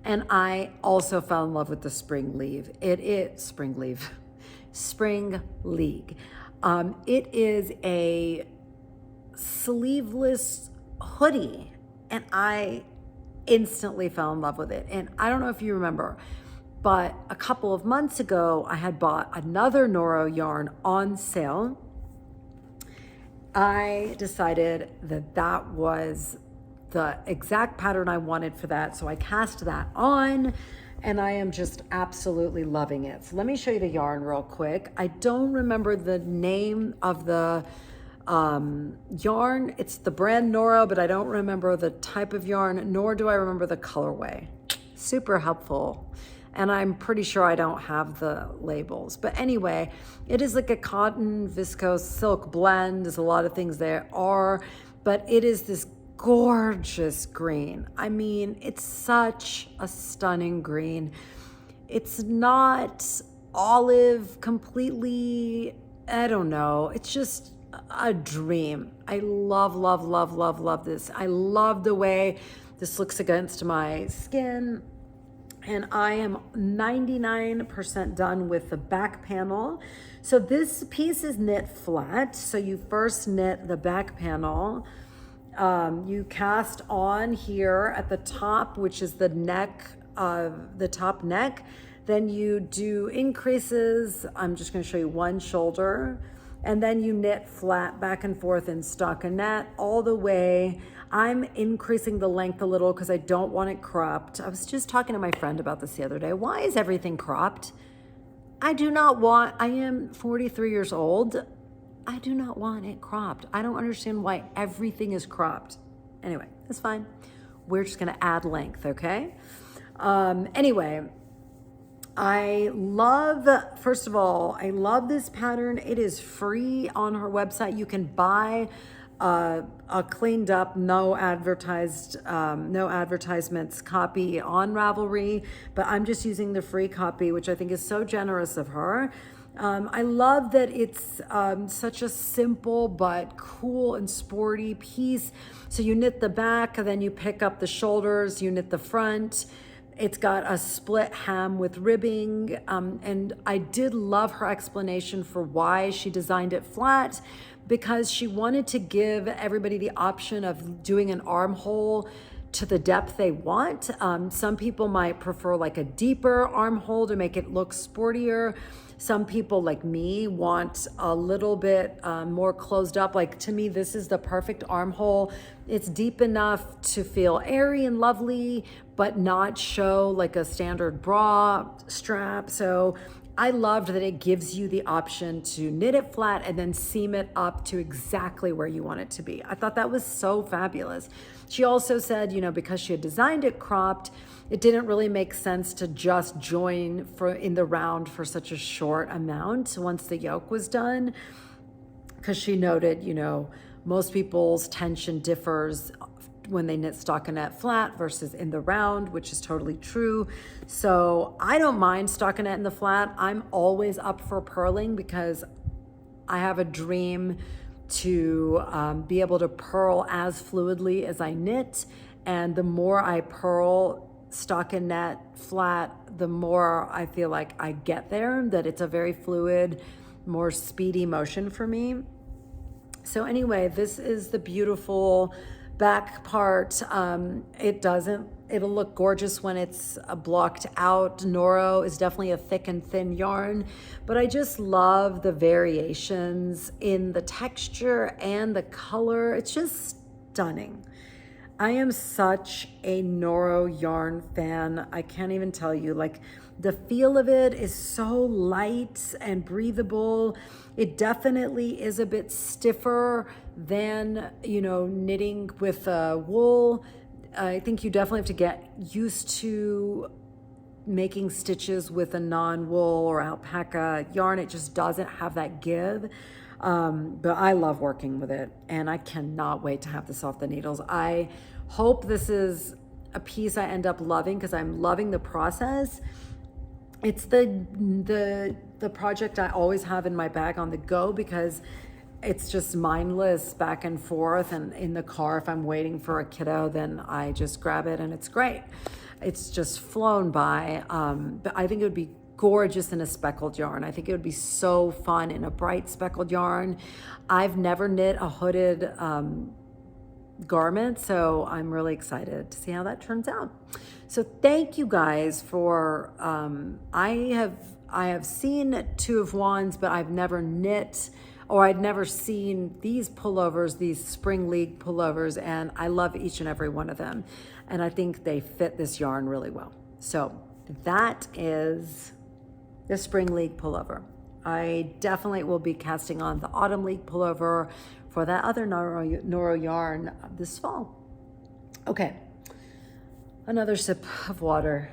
And I also fell in love with the Spring League. Spring League. It is a sleeveless hoodie, and I instantly fell in love with it. And I don't know if you remember, but a couple of months ago, I had bought another Noro yarn on sale. I decided that was the exact pattern I wanted for that, so I cast that on, and I am just absolutely loving it. So let me show you the yarn real quick. I don't remember the name of the yarn. It's the brand Noro, but I don't remember the type of yarn, nor do I remember the colorway. Super helpful. And I'm pretty sure I don't have the labels. But anyway, it is like a cotton viscose silk blend. There's a lot of things there are, but it is this gorgeous green. I mean, it's such a stunning green. It's not olive completely. I don't know. It's just a dream. I love, love, love, love, love this. I love the way this looks against my skin. And I am 99% done with the back panel. So this piece is knit flat. So you first knit the back panel. You cast on here at the top, which is the neck of the top neck. Then you do increases. I'm just going to show you one shoulder. And then you knit flat back and forth in stockinette all the way. I'm increasing the length a little because I don't want it cropped. I was just talking to my friend about this the other day. Why is everything cropped? I am 43 years old. I do not want it cropped. I don't understand why everything is cropped. Anyway, that's fine. We're just going to add length, okay? Anyway, first of all, I love this pattern. It is free on her website. You can buy a cleaned up, no advertisements copy on Ravelry, but I'm just using the free copy, which I think is so generous of her. I love that it's such a simple but cool and sporty piece. So you knit the back, and then you pick up the shoulders, you knit the front. It's got a split hem with ribbing, and I did love her explanation for why she designed it flat, because she wanted to give everybody the option of doing an armhole to the depth they want. Some people might prefer like a deeper armhole to make it look sportier. Some people like me want a little bit more closed up. Like to me, this is the perfect armhole. It's deep enough to feel airy and lovely, but not show like a standard bra strap. So I loved that it gives you the option to knit it flat and then seam it up to exactly where you want it to be. I thought that was so fabulous. She also said, because she had designed it cropped, it didn't really make sense to just join in the round for such a short amount once the yoke was done, because she noted, most people's tension differs when they knit stockinette flat versus in the round, which is totally true. So I don't mind stockinette in the flat. I'm always up for purling because I have a dream to be able to purl as fluidly as I knit. And the more I purl stockinette flat, the more I feel like I get there, that it's a very fluid, more speedy motion for me. So anyway, this is the beautiful back part. It'll look gorgeous when it's blocked out. Noro is definitely a thick and thin yarn, but I just love the variations in the texture and the color. It's just stunning. I am such a Noro yarn fan. I can't even tell you, like the feel of it is so light and breathable. It definitely is a bit stiffer than, knitting with wool. I think you definitely have to get used to making stitches with a non-wool or alpaca yarn. It just doesn't have that give. But I love working with it, and I cannot wait to have this off the needles. I hope this is a piece I end up loving because I'm loving the process. It's the project I always have in my bag on the go because it's just mindless back and forth, and in the car if I'm waiting for a kiddo, then I just grab it and it's great. It's just flown by, but I think it would be gorgeous in a speckled yarn. I think it would be so fun in a bright speckled yarn. I've never knit a hooded garment, so I'm really excited to see how that turns out. So thank you guys for, I have seen Two of Wands, but I've never knit, or I'd never seen these pullovers, these Spring League pullovers, and I love each and every one of them. And I think they fit this yarn really well. So that is the Spring League pullover. I definitely will be casting on the Autumn League pullover for that other Noro yarn this fall. Okay, another sip of water.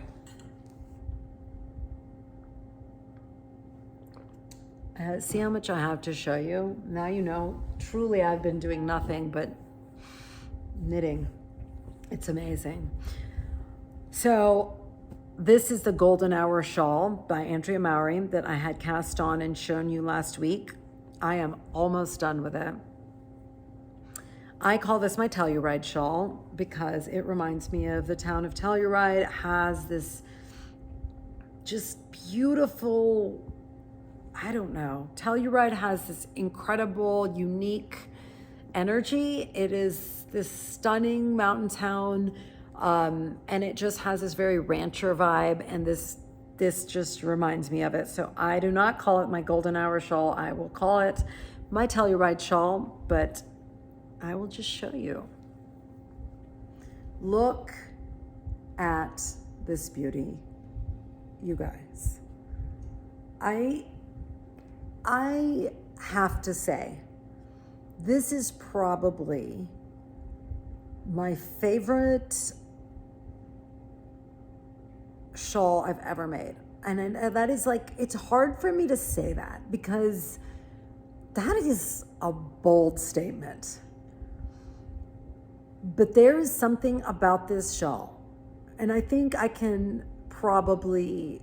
See how much I have to show you? Now you know, truly I've been doing nothing but knitting. It's amazing. So this is the Golden Hour shawl by Andrea Mowry that I had cast on and shown you last week. I am almost done with it. I call this my Telluride shawl because it reminds me of the town of Telluride. It has this just beautiful, I don't know, Telluride has this incredible, unique energy. It is this stunning mountain town, and it just has this very rancher vibe, and this just reminds me of it. So I do not call it my golden hour shawl. I will call it my Telluride shawl, but I will just show you. Look at this beauty, you guys. I have to say, this is probably my favorite shawl I've ever made. And that is like, it's hard for me to say that because that is a bold statement. But there is something about this shawl, and I think I can probably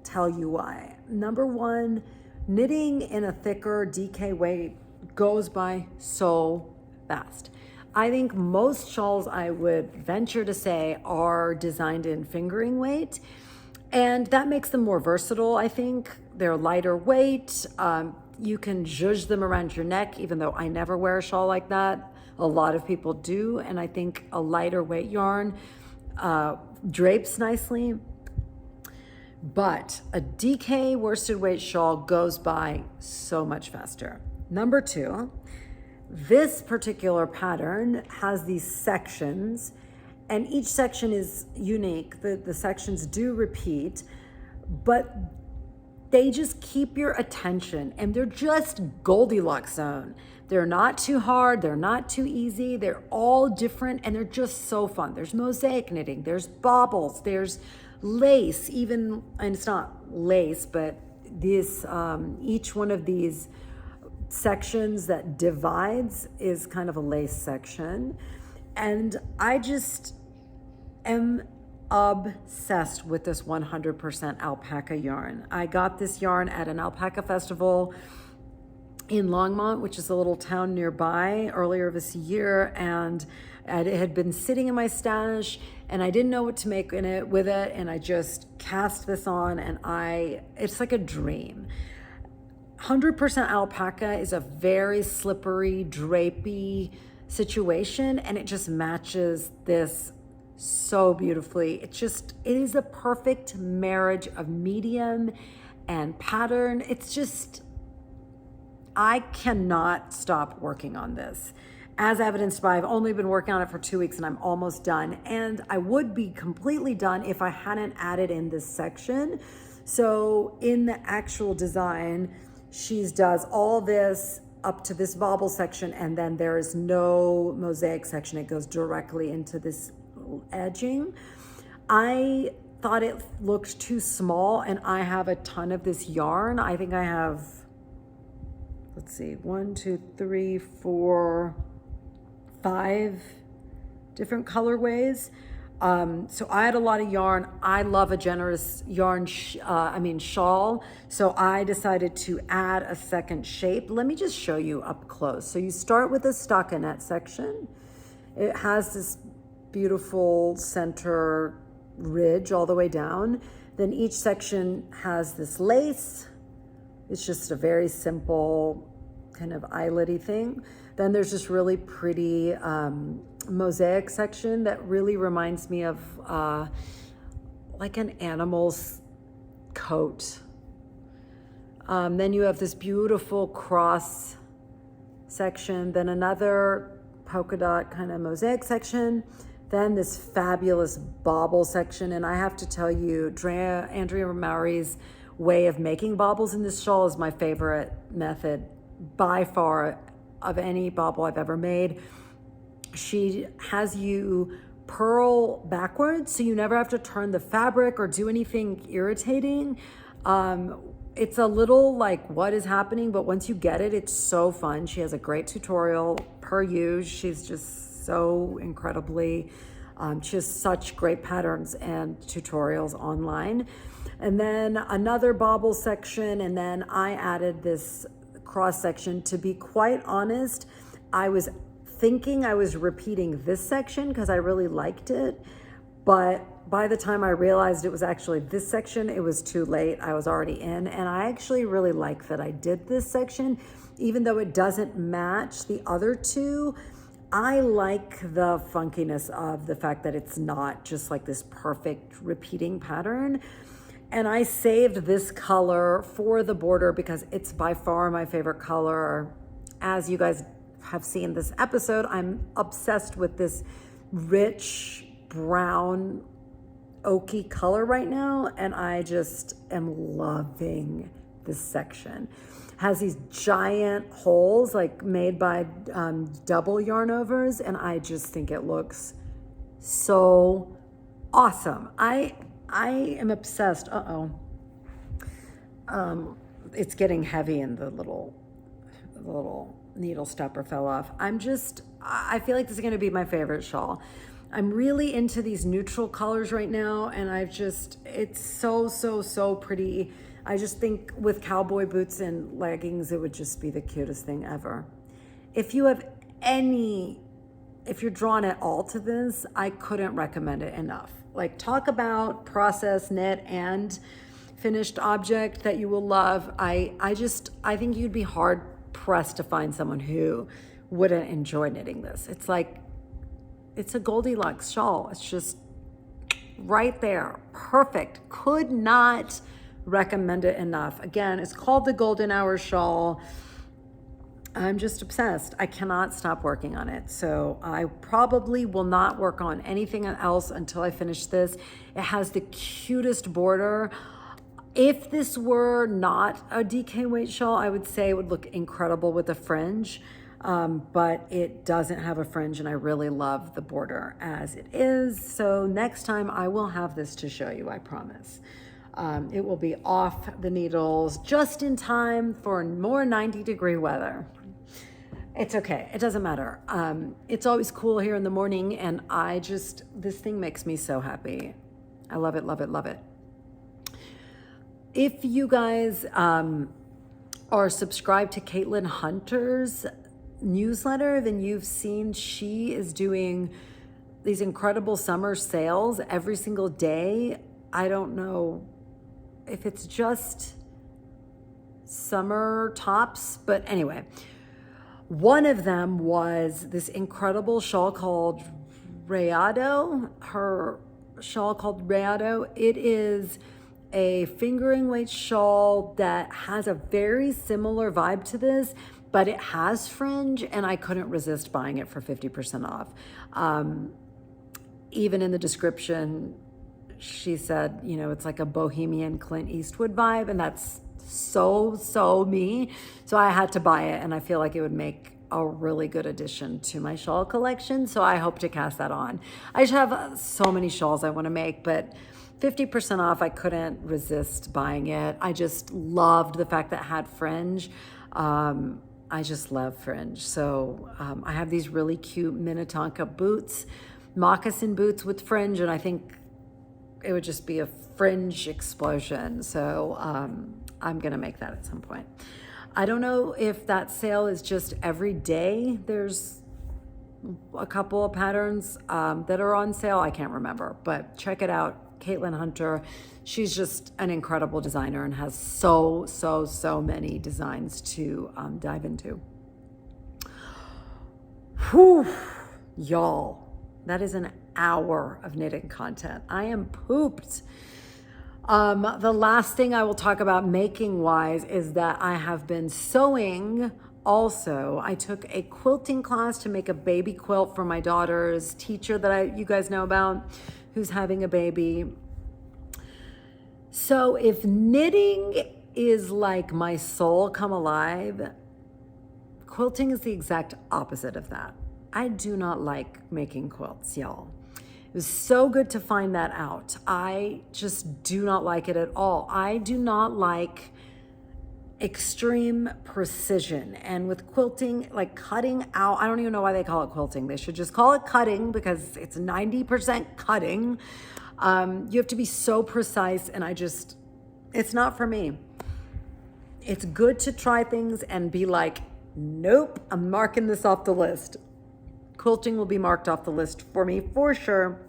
tell you why. Number one, knitting in a thicker DK weight goes by so fast. I think most shawls, I would venture to say, are designed in fingering weight, and that makes them more versatile. I think they're lighter weight. You can zhuzh them around your neck, even though I never wear a shawl like that. A lot of people do, and I think a lighter weight yarn drapes nicely. But a DK worsted weight shawl goes by so much faster. Number two, this particular pattern has these sections, and each section is unique. The sections do repeat, but they just keep your attention, and they're just Goldilocks zone. They're not too hard, they're not too easy, they're all different, and they're just so fun. There's mosaic knitting, there's baubles, there's lace, even, and it's not lace, but this each one of these sections that divides is kind of a lace section. And I just am obsessed with this 100% alpaca yarn. I got this yarn at an alpaca festival in Longmont, which is a little town nearby, earlier this year, and it had been sitting in my stash, and I didn't know what to make with it, and I just cast this on, and it's like a dream. 100% alpaca is a very slippery, drapey situation, and it just matches this so beautifully. It is a perfect marriage of medium and pattern. It's just, I cannot stop working on this. As evidenced by, I've only been working on it for 2 weeks and I'm almost done. And I would be completely done if I hadn't added in this section. So in the actual design, she does all this up to this bauble section, and then there is no mosaic section. It goes directly into this edging. I thought it looked too small, and I have a ton of this yarn. I think I have, let's see, 1, 2, 3, 4, 5 different colorways. So I had a lot of yarn. I love a generous yarn, shawl. So I decided to add a second shape. Let me just show you up close. So you start with a stockinette section. It has this beautiful center ridge all the way down. Then each section has this lace. It's just a very simple kind of eyelet-y thing. Then there's this really pretty mosaic section that really reminds me of like an animal's coat. Then you have this beautiful cross section, then another polka dot kind of mosaic section, then this fabulous bauble section. And I have to tell you, Andrea Mowry's way of making baubles in this shawl is my favorite method by far of any bauble I've ever made. She has you purl backwards, so you never have to turn the fabric or do anything irritating. It's a little like, what is happening? But once you get it, it's so fun. She has a great tutorial per use. She's just so incredibly, she has such great patterns and tutorials online. And then another bauble section, and then I added this cross section. To be quite honest, I was thinking I was repeating this section because I really liked it, but by the time I realized it was actually this section, it was too late. I was already in, and I actually really like that I did this section, even though it doesn't match the other two. I like the funkiness of the fact that it's not just like this perfect repeating pattern. And I saved this color for the border because it's by far my favorite color. As you guys have seen this episode, I'm obsessed with this rich brown oaky color right now, and I just am loving this section. Has these giant holes like made by double yarn overs, and I just think it looks so awesome. I am obsessed. It's getting heavy and the little needle stopper fell off. I feel like this is going to be my favorite shawl. I'm really into these neutral colors right now, and it's so pretty. I just think with cowboy boots and leggings, it would just be the cutest thing ever. If you're drawn at all to this, I couldn't recommend it enough. Like, talk about process, knit, and finished object that you will love. I think you'd be hard pressed to find someone who wouldn't enjoy knitting this. It's a Goldilocks shawl. It's just right there. Perfect. Could not recommend it enough. Again, it's called the Golden Hour shawl. I'm just obsessed. I cannot stop working on it. So I probably will not work on anything else until I finish this. It has the cutest border. If this were not a DK weight shawl, I would say it would look incredible with a fringe. But it doesn't have a fringe, and I really love the border as it is. So next time I will have this to show you, I promise. It will be off the needles just in time for more 90-degree weather. It's okay. It doesn't matter. It's always cool here in the morning, and this thing makes me so happy. I love it, love it, love it. If you guys are subscribed to Caitlin Hunter's newsletter, then you've seen she is doing these incredible summer sales every single day. I don't know if it's just summer tops, but anyway, one of them was this incredible shawl called Rayado. Her shawl called Rayado. It is a fingering weight shawl that has a very similar vibe to this, but it has fringe, and I couldn't resist buying it for 50% off. Even in the description, she said, it's like a bohemian Clint Eastwood vibe, and that's so me. So I had to buy it, and I feel like it would make a really good addition to my shawl collection. So I hope to cast that on. I just have so many shawls I want to make, but 50% off, I couldn't resist buying it. I just loved the fact that it had fringe. I just love fringe. So I have these really cute Minnetonka boots, moccasin boots with fringe, and I think it would just be a fringe explosion. So I'm gonna make that at some point. I don't know if that sale is just every day. There's a couple of patterns that are on sale. I can't remember, but check it out. Caitlin Hunter, she's just an incredible designer and has so many designs to dive into. Whew, y'all, that is an hour of knitting content. I am pooped. The last thing I will talk about making wise is that I have been sewing also. I took a quilting class to make a baby quilt for my daughter's teacher that you guys know about, who's having a baby. So if knitting is like my soul come alive, quilting is the exact opposite of that. I do not like making quilts, y'all. It was so good to find that out. I just do not like it at all. I do not like extreme precision. And with quilting, like cutting out, I don't even know why they call it quilting. They should just call it cutting because it's 90% cutting. You have to be so precise, and it's not for me. it's good to try things and be like, nope, I'm marking this off the list. Quilting will be marked off the list for me for sure.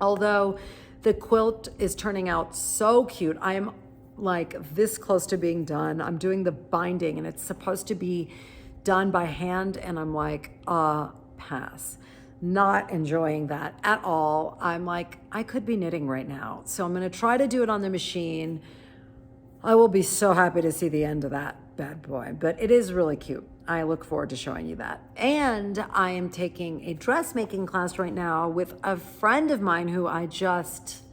Although the quilt is turning out so cute. I am like this close to being done. I'm doing the binding and it's supposed to be done by hand. And I'm like, pass. Not enjoying that at all. I'm like, I could be knitting right now. So I'm going to try to do it on the machine. I will be so happy to see the end of that bad boy, but it is really cute. I look forward to showing you that. And I am taking a dressmaking class right now with a friend of mine who I just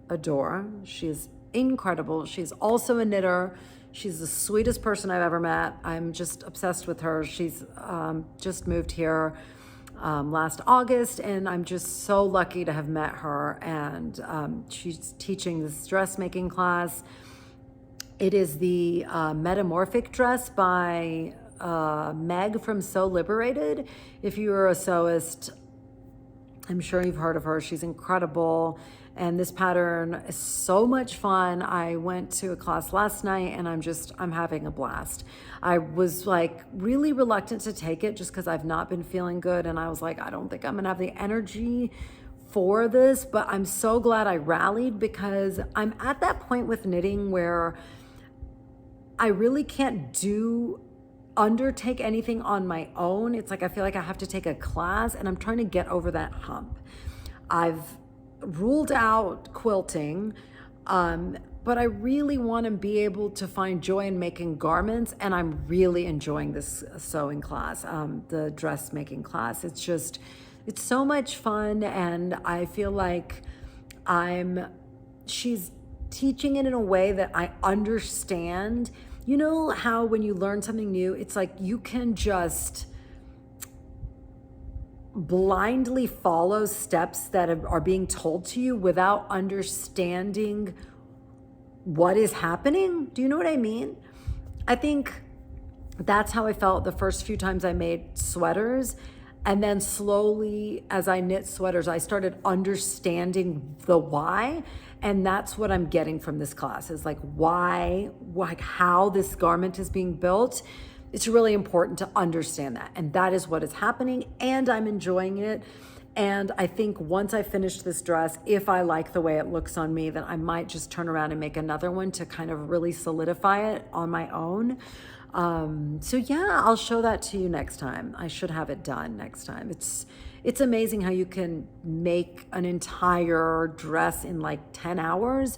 adore. She's incredible. She's also a knitter. She's the sweetest person I've ever met. I'm just obsessed with her. She's just moved here last August, and I'm just so lucky to have met her. And she's teaching this dressmaking class. It is the Metamorphic dress by Meg from Sew Liberated. If you are a sewist, I'm sure you've heard of her. She's incredible. And this pattern is so much fun. I went to a class last night and I'm having a blast. I was like really reluctant to take it just because I've not been feeling good. And I was like, I don't think I'm gonna have the energy for this, but I'm so glad I rallied because I'm at that point with knitting where I really can't undertake anything on my own. It's like I feel like I have to take a class, and I'm trying to get over that hump. I've ruled out quilting, but I really want to be able to find joy in making garments, and I'm really enjoying this sewing class, the dressmaking class. It's so much fun, and I feel like she's teaching it in a way that I understand. You know how when you learn something new, it's like you can just blindly follow steps that are being told to you without understanding what is happening? Do you know what I mean? I think that's how I felt the first few times I made sweaters. And then slowly, as I knit sweaters, I started understanding the why. And that's what I'm getting from this class is like why, like how this garment is being built. It's really important to understand that. And that is what is happening. And I'm enjoying it. And I think once I finish this dress, if I like the way it looks on me, then I might just turn around and make another one to kind of really solidify it on my own. So yeah, I'll show that to you next time. I should have it done next time. It's amazing how you can make an entire dress in like 10 hours.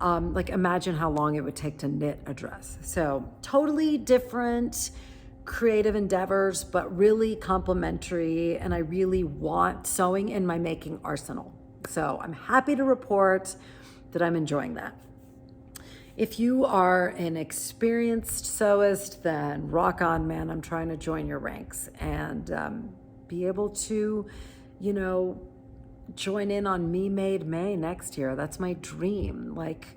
Like imagine how long it would take to knit a dress. So totally different creative endeavors, but really complementary. And I really want sewing in my making arsenal. So I'm happy to report that I'm enjoying that. If you are an experienced sewist, then rock on, man. I'm trying to join your ranks and be able to, join in on Me Made May next year. That's my dream. Like,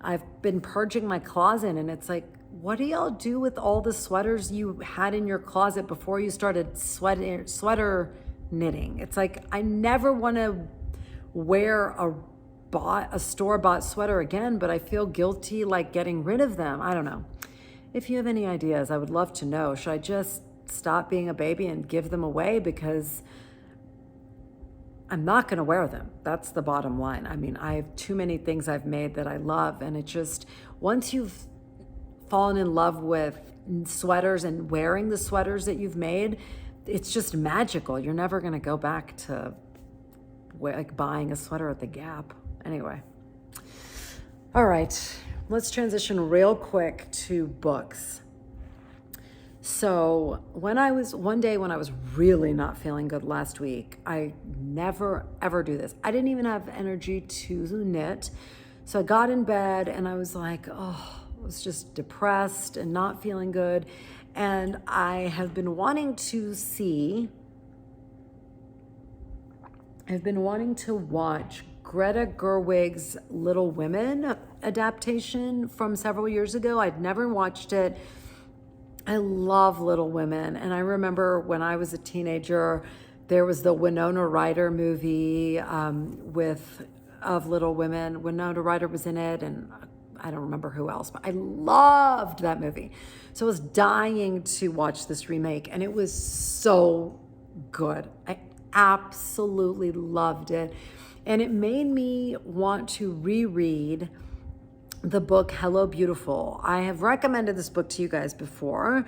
I've been purging my closet, and it's like, what do y'all do with all the sweaters you had in your closet before you started sweater knitting? It's like, I never want to wear a store-bought sweater again, but I feel guilty like getting rid of them. I don't know. If you have any ideas, I would love to know. Should I just stop being a baby and give them away? Because I'm not going to wear them. That's the bottom line. I mean, I have too many things I've made that I love, and it just, once you've fallen in love with sweaters and wearing the sweaters that you've made, it's just magical. You're never going to go back to like buying a sweater at the Gap. Anyway, all right, let's transition real quick to books. So one day when I was really not feeling good last week, I never ever do this. I didn't even have energy to knit. So I got in bed and I was like, I was just depressed and not feeling good. And I have been wanting to watch Greta Gerwig's Little Women adaptation from several years ago. I'd never watched it. I love Little Women. And I remember when I was a teenager, there was the Winona Ryder movie of Little Women. Winona Ryder was in it, and I don't remember who else, but I loved that movie. So I was dying to watch this remake, and it was so good. I absolutely loved it. And it made me want to reread the book Hello Beautiful. I have recommended this book to you guys before.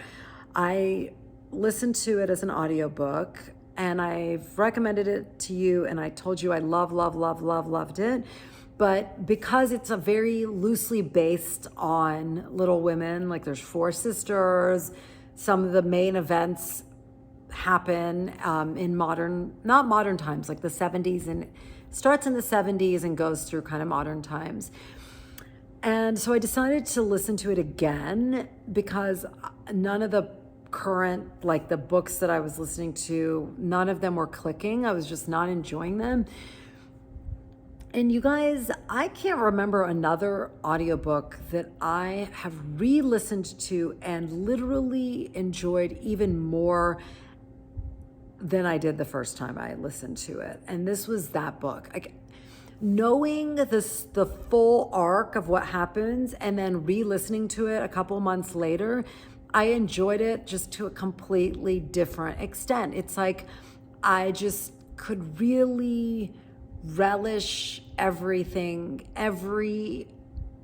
I listened to it as an audiobook, and I've recommended it to you, and I told you I loved it. But because it's a very loosely based on Little Women, like there's 4 sisters, some of the main events happen in not modern times, like the 70s, and starts in the 70s and goes through kind of modern times. And so I decided to listen to it again because none of the current, like the books that I was listening to, none of them were clicking. I was just not enjoying them. And you guys, I can't remember another audiobook that I have re-listened to and literally enjoyed even more than I did the first time I listened to it. And this was that book. Knowing the full arc of what happens and then re-listening to it a couple months later, I enjoyed it just to a completely different extent. It's like I just could really relish everything, every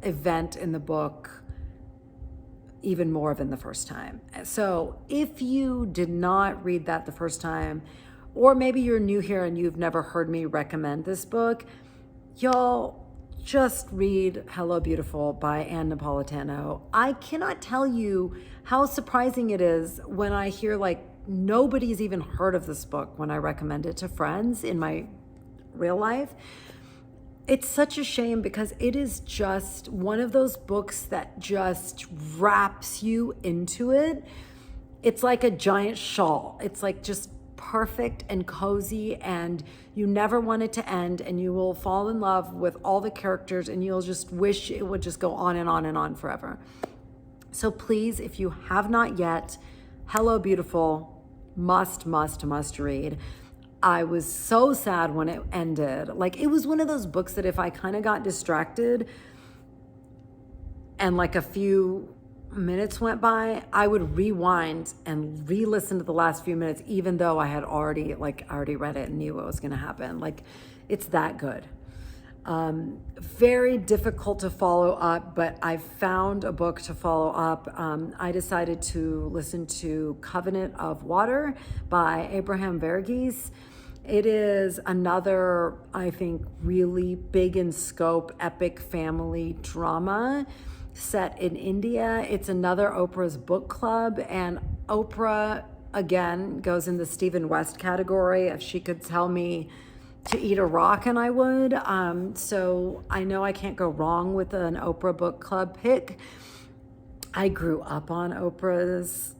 event in the book even more than the first time. So if you did not read that the first time, or maybe you're new here and you've never heard me recommend this book, y'all just read Hello Beautiful by Ann Napolitano. I cannot tell you how surprising it is when I hear like nobody's even heard of this book when I recommend it to friends in my real life. It's such a shame because it is just one of those books that just wraps you into it. It's like a giant shawl. It's like just perfect and cozy, and you never want it to end, and you will fall in love with all the characters, and you'll just wish it would just go on and on and on forever. So please, if you have not yet, Hello Beautiful, must read. I was so sad when it ended. Like, it was one of those books that if I kind of got distracted and like a few minutes went by, I would rewind and re-listen to the last few minutes, even though I had already read it and knew what was going to happen. Like, it's that good. Very difficult to follow up, but I found a book to follow up. I decided to listen to Covenant of Water by Abraham Verghese. It is another, I think, really big in scope, epic family drama set in India. It's another Oprah's book club, and Oprah, again, goes in the Stephen West category. If she could tell me to eat a rock, and I would. So I know I can't go wrong with an Oprah book club pick. I grew up on Oprah's,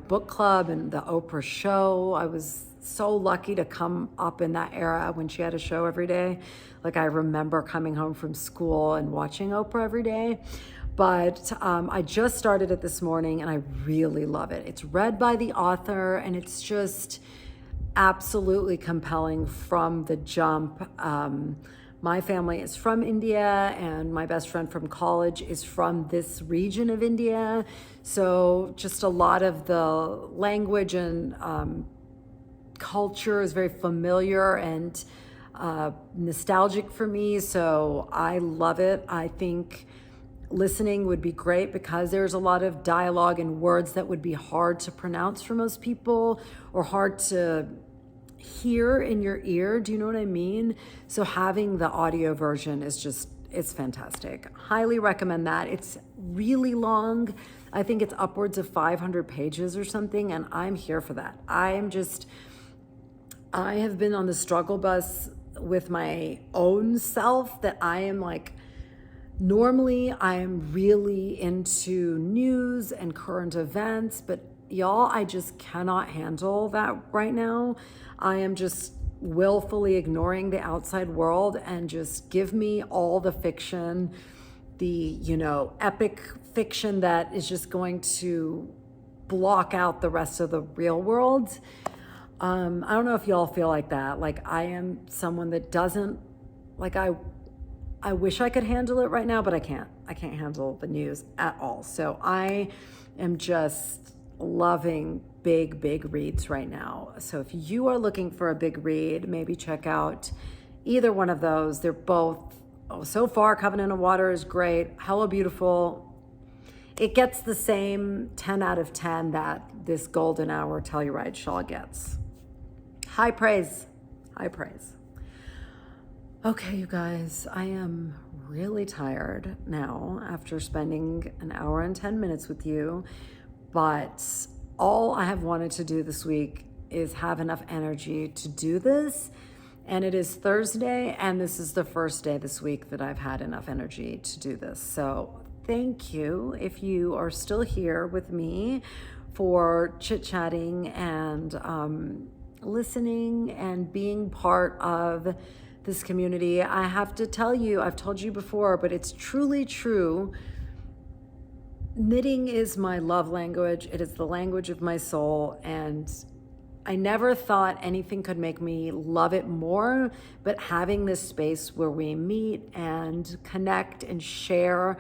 book club and the Oprah show. I was so lucky to come up in that era when she had a show every day. Like, I remember coming home from school and watching Oprah every day. But I just started it this morning, and I really love it. It's read by the author, and it's just absolutely compelling from the jump. My family is from India, and my best friend from college is from this region of India. So just a lot of the language and culture is very familiar and nostalgic for me. So I love it. I think listening would be great because there's a lot of dialogue and words that would be hard to pronounce for most people or hard to hear in your ear. Do you know what I mean? So having the audio version is just, it's fantastic. Highly recommend that. It's really long. I think it's upwards of 500 pages or something, and I'm here for that. I have been on the struggle bus with my own self that I am like, normally I am really into news and current events, but y'all, I just cannot handle that right now. I am just willfully ignoring the outside world and just give me all the fiction, the, epic fiction that is just going to block out the rest of the real world. I don't know if y'all feel like that. Like, I am someone that doesn't, like, I wish I could handle it right now, but I can't. I can't handle the news at all. So I am just loving big reads right now. So if you are looking for a big read, maybe check out either one of those. They're both, so far, Covenant of Water is great. Hello Beautiful. It gets the same 10 out of 10 that this Golden Hour Telluride shawl gets. High praise, high praise. Okay, you guys, I am really tired now after spending an hour and 10 minutes with you, but all I have wanted to do this week is have enough energy to do this. And it is Thursday, and this is the first day this week that I've had enough energy to do this. So thank you if you are still here with me for chit-chatting and listening and being part of this community. I have to tell you, I've told you before, but it's truly true. Knitting is my love language. It is the language of my soul, and I never thought anything could make me love it more, but having this space where we meet and connect and share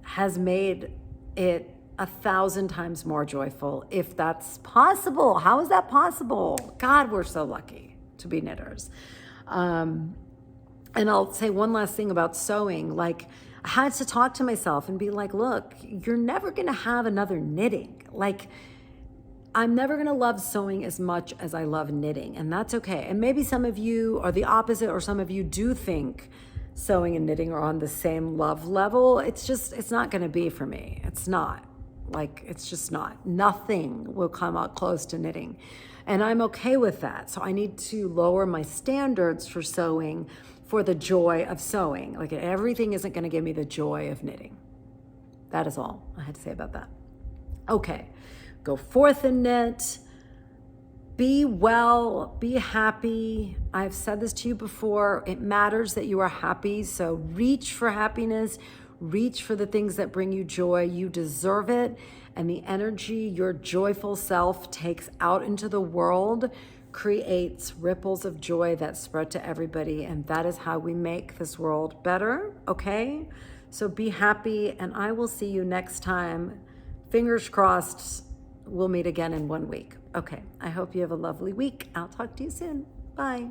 has made it 1,000 times more joyful, if that's possible. How is that possible? God, we're so lucky to be knitters. And I'll say one last thing about sewing. Like, I had to talk to myself and be like, look, you're never going to have another knitting. Like, I'm never going to love sewing as much as I love knitting, and that's okay. And maybe some of you are the opposite, or some of you do think sewing and knitting are on the same love level. It's not going to be for me. It's not. Like, it's just not. Nothing will come out close to knitting. And I'm okay with that. So I need to lower my standards for sewing for the joy of sewing. Like, everything isn't going to give me the joy of knitting. That is all I had to say about that. Okay. Go forth and knit. Be well, be happy. I've said this to you before. It matters that you are happy. So reach for happiness. Reach for the things that bring you joy. You deserve it. And the energy your joyful self takes out into the world creates ripples of joy that spread to everybody. And that is how we make this world better. Okay? So be happy, and I will see you next time. Fingers crossed. We'll meet again in 1 week. Okay, I hope you have a lovely week. I'll talk to you soon. Bye.